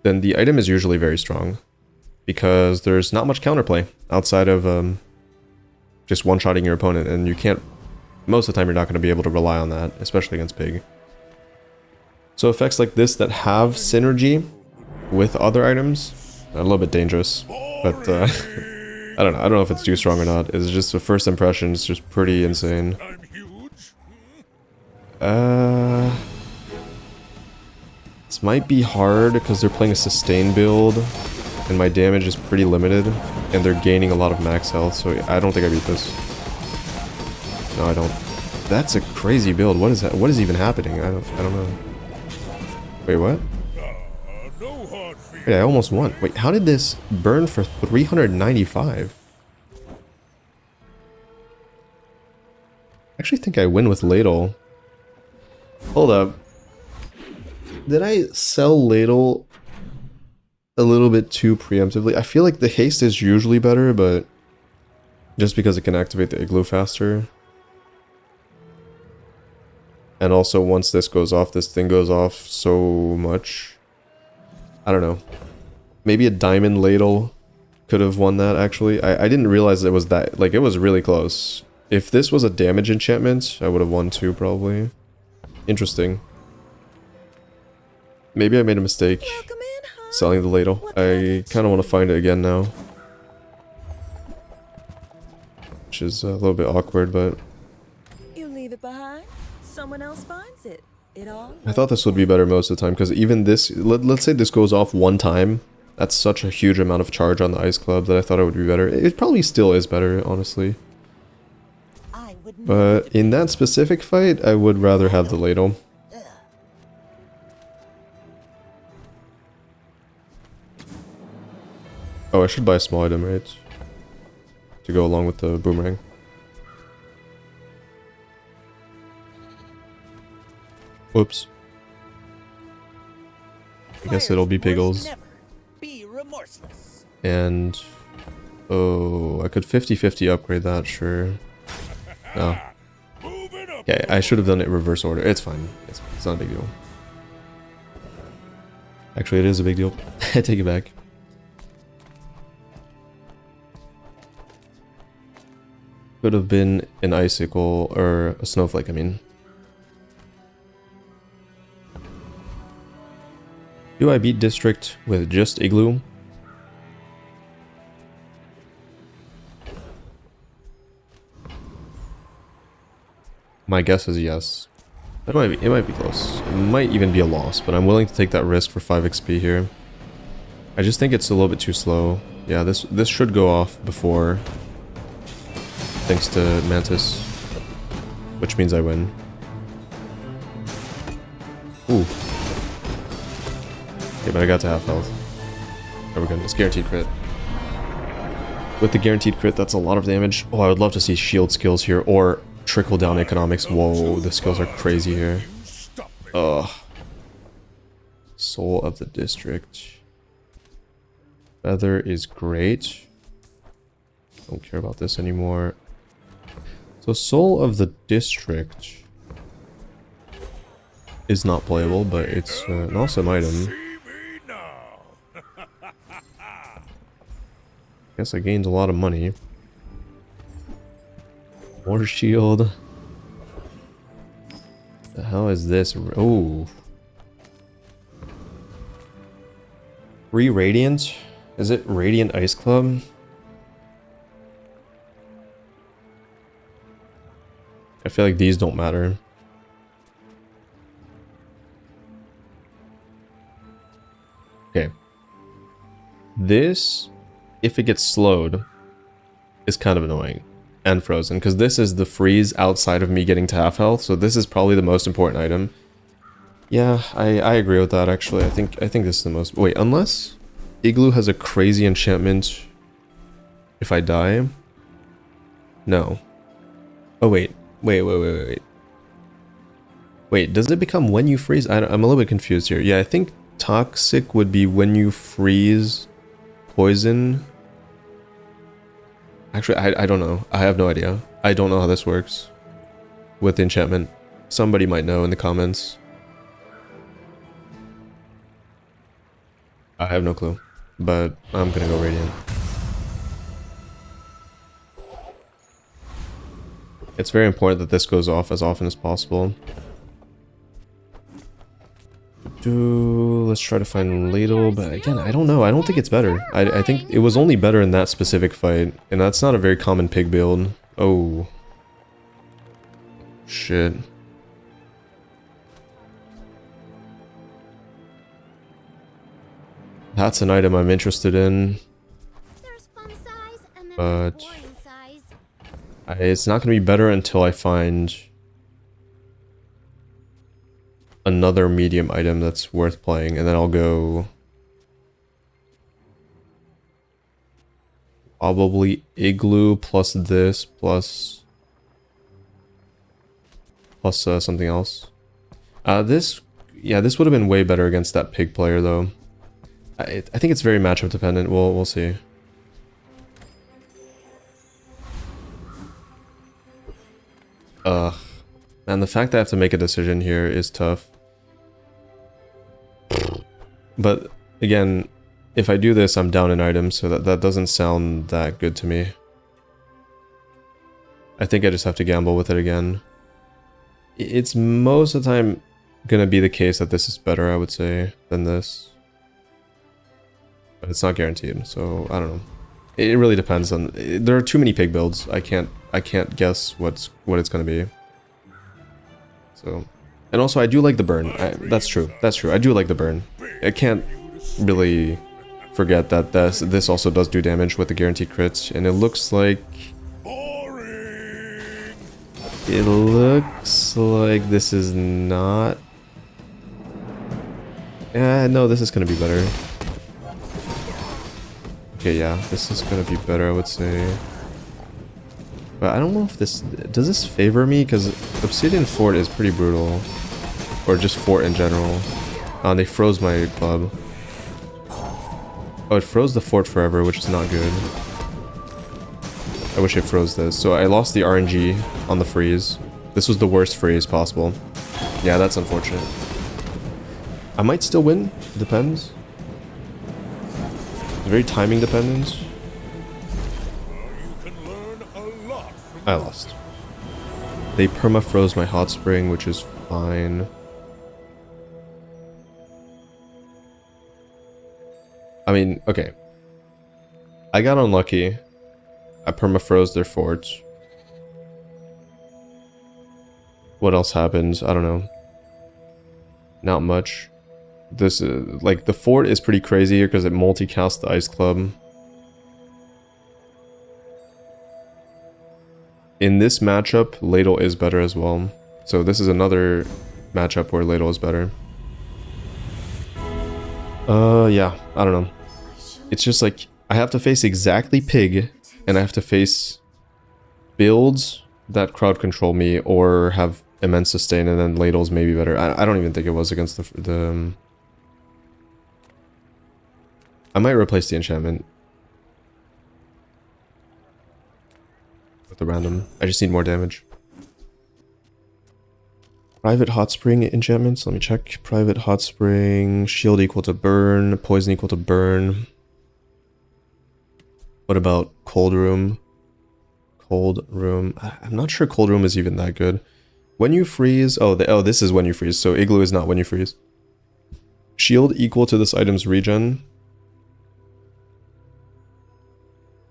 then the item is usually very strong. because there's not much counterplay outside of just one-shotting your opponent, and you can't, most of the time you're not going to be able to rely on that, especially against Pig. So effects like this that have synergy with other items are a little bit dangerous, but I don't know if it's too strong or not. It's just the first impression is just pretty insane. This might be hard because they're playing a sustain build and my damage is pretty limited and they're gaining a lot of max health, so I don't think I beat this. No, I don't. That's a crazy build. What is that? What is even happening? I don't know. Wait, what? Wait, I almost won. Wait, how did this burn for 395? I actually think I win with Ladle. Hold up. Did I sell Ladle a little bit too preemptively? I feel like the haste is usually better, but just because it can activate the igloo faster. And also once this goes off, this thing goes off so much. I don't know. Maybe a diamond ladle could have won that actually. I didn't realize it was that, like, it was really close. If this was a damage enchantment, I would have won too probably. Interesting. Maybe I made a mistake selling the ladle. I kind of want to find it again now. Which is a little bit awkward, but... You leave it behind, someone else finds it. It all... I thought this would be better most of the time, because even this... Let's say this goes off one time. That's such a huge amount of charge on the Ice Club that I thought it would be better. It probably still is better, honestly. But in that specific fight, I would rather have the ladle. Oh, I should buy a small item, right? To go along with the boomerang. Whoops. I guess it'll be Piggles. Be remorseless. And... oh, I could 50-50 upgrade that, sure. Oh. Okay, I should have done it in reverse order. It's fine. It's not a big deal. Actually, it is a big deal. I take it back. Could have been an icicle, or a snowflake, I mean. Do I beat District with just Igloo? My guess is yes. It might be close. It might even be a loss, but I'm willing to take that risk for 5 XP here. I just think it's a little bit too slow. Yeah, this should go off before... thanks to Mantis. Which means I win. Ooh. Okay, but I got to half health. There we go. It's guaranteed crit. With the guaranteed crit, that's a lot of damage. Oh, I would love to see shield skills here, or trickle down economics. Whoa, the skills are crazy here. Ugh. Soul of the District. Feather is great. Don't care about this anymore. So Soul of the District is not playable, but it's an awesome item. Guess I gained a lot of money. War Shield. The hell is this? Oh. Free Radiant? Is it Radiant Ice Club? I feel like these don't matter. Okay. This, if it gets slowed, is kind of annoying. And frozen, because this is the freeze outside of me getting to half health, so this is probably the most important item. Yeah, I agree with that actually. I think this is the most... Wait, unless Igloo has a crazy enchantment if I die? No. Oh wait. Wait. Wait, does it become when you freeze? I'm a little bit confused here. Yeah, I think Toxic would be when you freeze poison. Actually, I don't know. I have no idea. I don't know how this works with enchantment. Somebody might know in the comments. I have no clue. but I'm gonna go Radiant. It's very important that this goes off as often as possible. Let's try to find Ladle, but again, I don't know. I don't think it's better. I think it was only better in that specific fight, and that's not a very common pig build. Oh. Shit. That's an item I'm interested in, There's fun size and then but there's boring size. it's not going to be better until I find another medium item that's worth playing, and then I'll go probably Igloo plus this plus something else. This would have been way better against that pig player though. I think it's very matchup dependent. We'll see. Man, the fact that I have to make a decision here is tough. But again, if I do this, I'm down in items, so that doesn't sound that good to me. I think I just have to gamble with it again. It's most of the time gonna be the case that this is better, I would say, than this. But it's not guaranteed, so I don't know. It really depends on. There are too many pig builds. I can't guess what it's gonna be. So, and also I do like the burn. That's true. That's true. I do like the burn. I can't really forget that this also does do damage with the guaranteed crits, and it looks like this is not. No, this is gonna be better. Okay, yeah, this is gonna be better, I would say. But I don't know if does this favor me? Because Obsidian Fort is pretty brutal. Or just Fort in general. They froze my club. Oh, it froze the Fort forever, which is not good. I wish it froze this. So I lost the RNG on the freeze. This was the worst freeze possible. Yeah, that's unfortunate. I might still win. Depends. It's very timing dependent. I lost. They perma-froze my hot spring, which is fine. I mean, okay. I got unlucky. I perma-froze their fort. What else happened? I don't know. Not much. This is, like, the fort is pretty crazy here because it multicast the ice club. In this matchup, Ladle is better as well. So this is another matchup where Ladle is better. Yeah, I don't know. It's just like, I have to face exactly Pig, and I have to face builds that crowd control me, or have immense sustain, and then Ladle's maybe better. I don't even think it was against the I might replace the enchantment with the random. I just need more damage. Private Hot Spring enchantments. Let me check. Private Hot Spring. Shield equal to burn. Poison equal to burn. What about Cold Room? Cold Room. I'm not sure Cold Room is even that good. When you freeze. Oh, this is when you freeze. So Igloo is not when you freeze. Shield equal to this item's regen.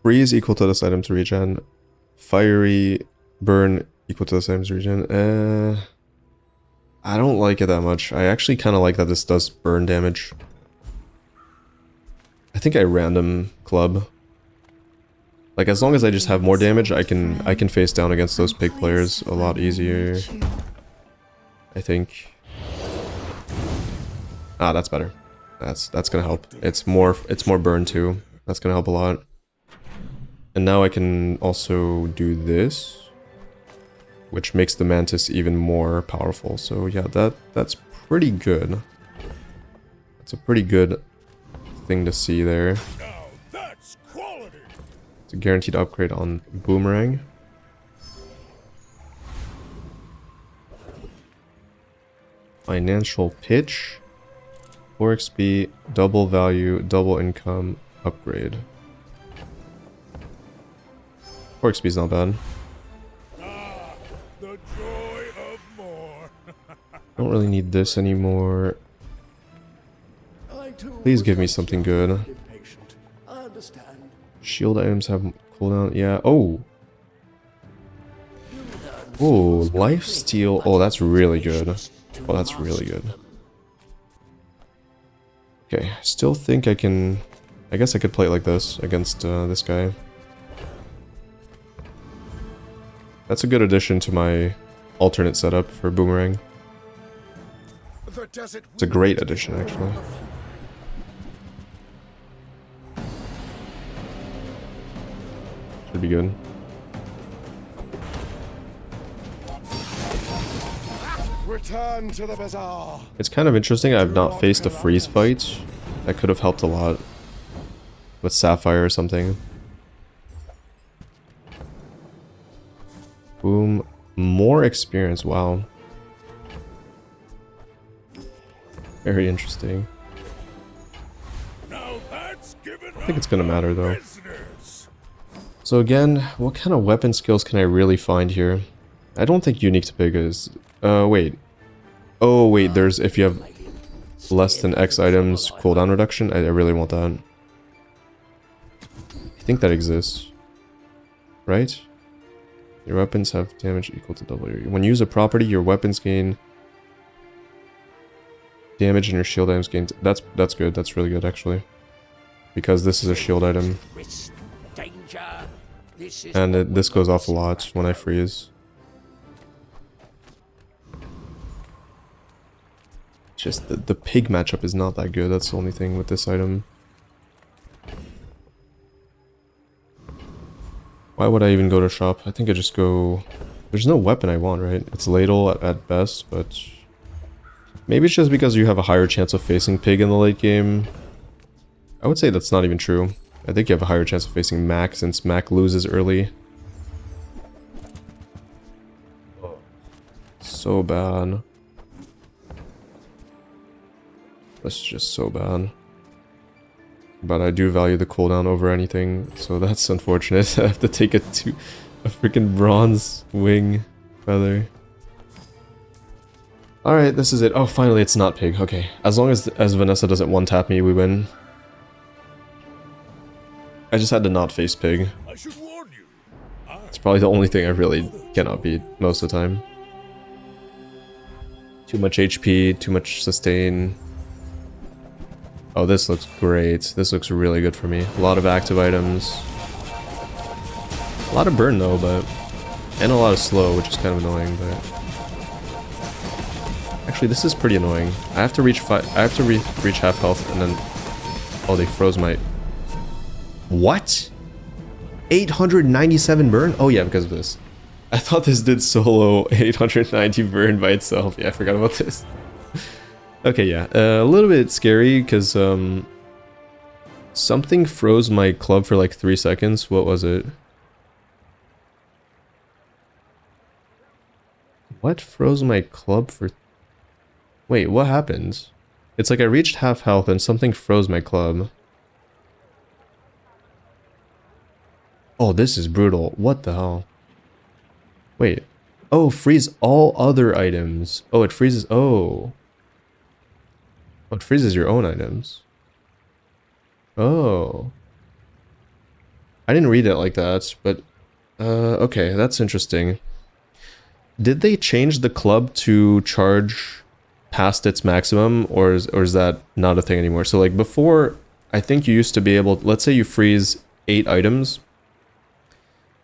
Freeze equal to this item's regen. Fiery burn equal to this item's regen. I don't like it that much. I actually kind of like that this does burn damage. I think I random club. Like, as long as I just have more damage, I can face down against those pig players a lot easier. I think. Ah, that's better. That's gonna help. It's more burn too. That's gonna help a lot. And now I can also do this, which makes the Mantis even more powerful. So yeah, that's pretty good. That's a pretty good thing to see there. Now that's quality. It's a guaranteed upgrade on Boomerang. Financial Pitch. 4 XP, double value, double income, upgrade. 4 XP is not bad. The joy of more. Don't really need this anymore. Please give me something good. Impatient. I understand. Shield items have cooldown. Yeah. Oh. Oh, lifesteal. Oh, that's really good. Oh, that's really good. Okay, I still think I can... I guess I could play it like this against this guy. That's a good addition to my alternate setup for Boomerang. It's a great addition, actually. Should be good. Return to the bazaar. It's kind of interesting. I've not faced a freeze fight. That could have helped a lot with Sapphire or something. Boom. More experience. Wow. Very interesting. I think it's gonna matter though. So again, what kind of weapon skills can I really find here? I don't think unique to pig is... wait. Oh wait, there's if you have less than X items cooldown reduction. I really want that. I think that exists. Right? Your weapons have damage equal to double your... When you use a property, your weapons gain damage and your shield items gain... That's good. That's really good, actually. Because this is a shield item. And this goes off a lot when I freeze. Just the pig matchup is not that good. That's the only thing with this item. Why would I even go to shop? I think I just go... There's no weapon I want, right? It's ladle at best, but... Maybe it's just because you have a higher chance of facing pig in the late game. I would say that's not even true. I think you have a higher chance of facing Mac since Mac loses early. So bad. That's just so bad. But I do value the cooldown over anything, so that's unfortunate. I have to take a freaking bronze wing feather. Alright, this is it. Oh, finally it's not pig. Okay. As long as Vanessa doesn't one-tap me, we win. I just had to not face pig. It's probably the only thing I really cannot beat most of the time. Too much HP, too much sustain. Oh, this looks great. This looks really good for me. A lot of active items. A lot of burn though, but... And a lot of slow, which is kind of annoying, but... Actually, this is pretty annoying. I have to reach reach half health and then... Oh, they froze my... What? 897 burn? Oh yeah, because of this. I thought this did solo 890 burn by itself. Yeah, I forgot about this. Okay, yeah. A little bit scary because something froze my club for like 3 seconds. What was it? What froze my club for... Wait, what happened? It's like I reached half health and something froze my club. Oh, this is brutal. What the hell? Wait. Oh, freeze all other items. Oh, it freezes... Oh. Oh, it freezes your own items. Oh. I didn't read it like that, but... okay, that's interesting. Did they change the club to charge past its maximum, or is that not a thing anymore? So like before, I think you used to be able... Let's say you freeze 8 items.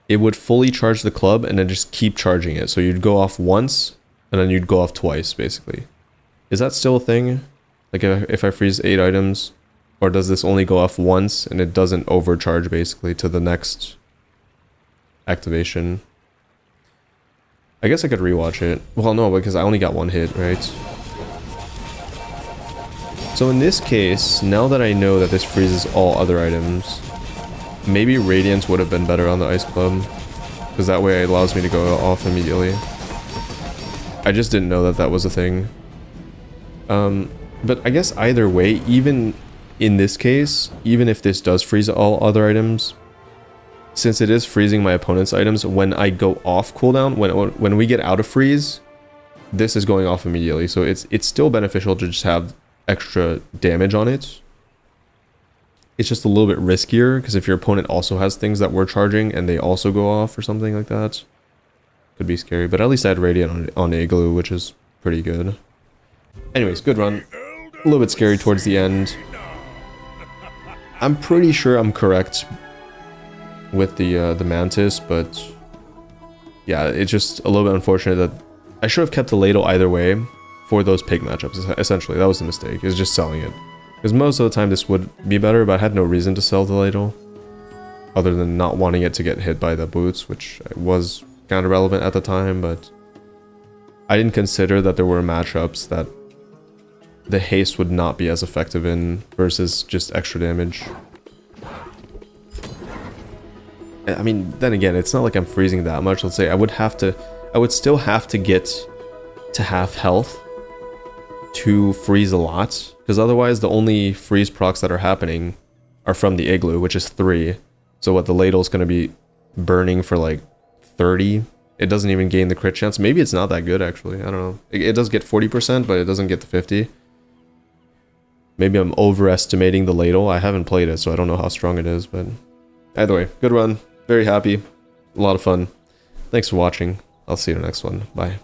It would fully charge the club and then just keep charging it. So you'd go off once, and then you'd go off twice, basically. Is that still a thing? Like if I freeze 8 items, or does this only go off once and it doesn't overcharge basically to the next activation? I guess I could rewatch it. Well, no, because I only got 1 hit, right? So in this case, now that I know that this freezes all other items, maybe Radiance would have been better on the Ice Club, because that way it allows me to go off immediately. I just didn't know that that was a thing. But I guess either way, even in this case, even if this does freeze all other items, since it is freezing my opponent's items, when I go off cooldown, when we get out of freeze, this is going off immediately. So it's still beneficial to just have extra damage on it. It's just a little bit riskier, because if your opponent also has things that we're charging and they also go off or something like that, could be scary. But at least I had Radiant on Igloo, which is pretty good. Anyways, good run. A little bit scary towards the end. I'm pretty sure I'm correct with the Mantis, but yeah, it's just a little bit unfortunate that I should have kept the ladle either way for those pig matchups. Essentially, that was the mistake, is just selling it. Because most of the time this would be better, but I had no reason to sell the ladle, other than not wanting it to get hit by the boots, which was kind of relevant at the time, but I didn't consider that there were matchups that the haste would not be as effective in versus just extra damage. I mean, then again, it's not like I'm freezing that much. Let's say I would still have to get to half health to freeze a lot, because otherwise the only freeze procs that are happening are from the Igloo, which is 3. So what, the ladle's going to be burning for like 30? It doesn't even gain the crit chance. Maybe it's not that good, actually. I don't know. It does get 40%, but it doesn't get the 50. Maybe I'm overestimating the ladle. I haven't played it, so I don't know how strong it is, but either way, good run. Very happy. A lot of fun. Thanks for watching. I'll see you in the next one. Bye.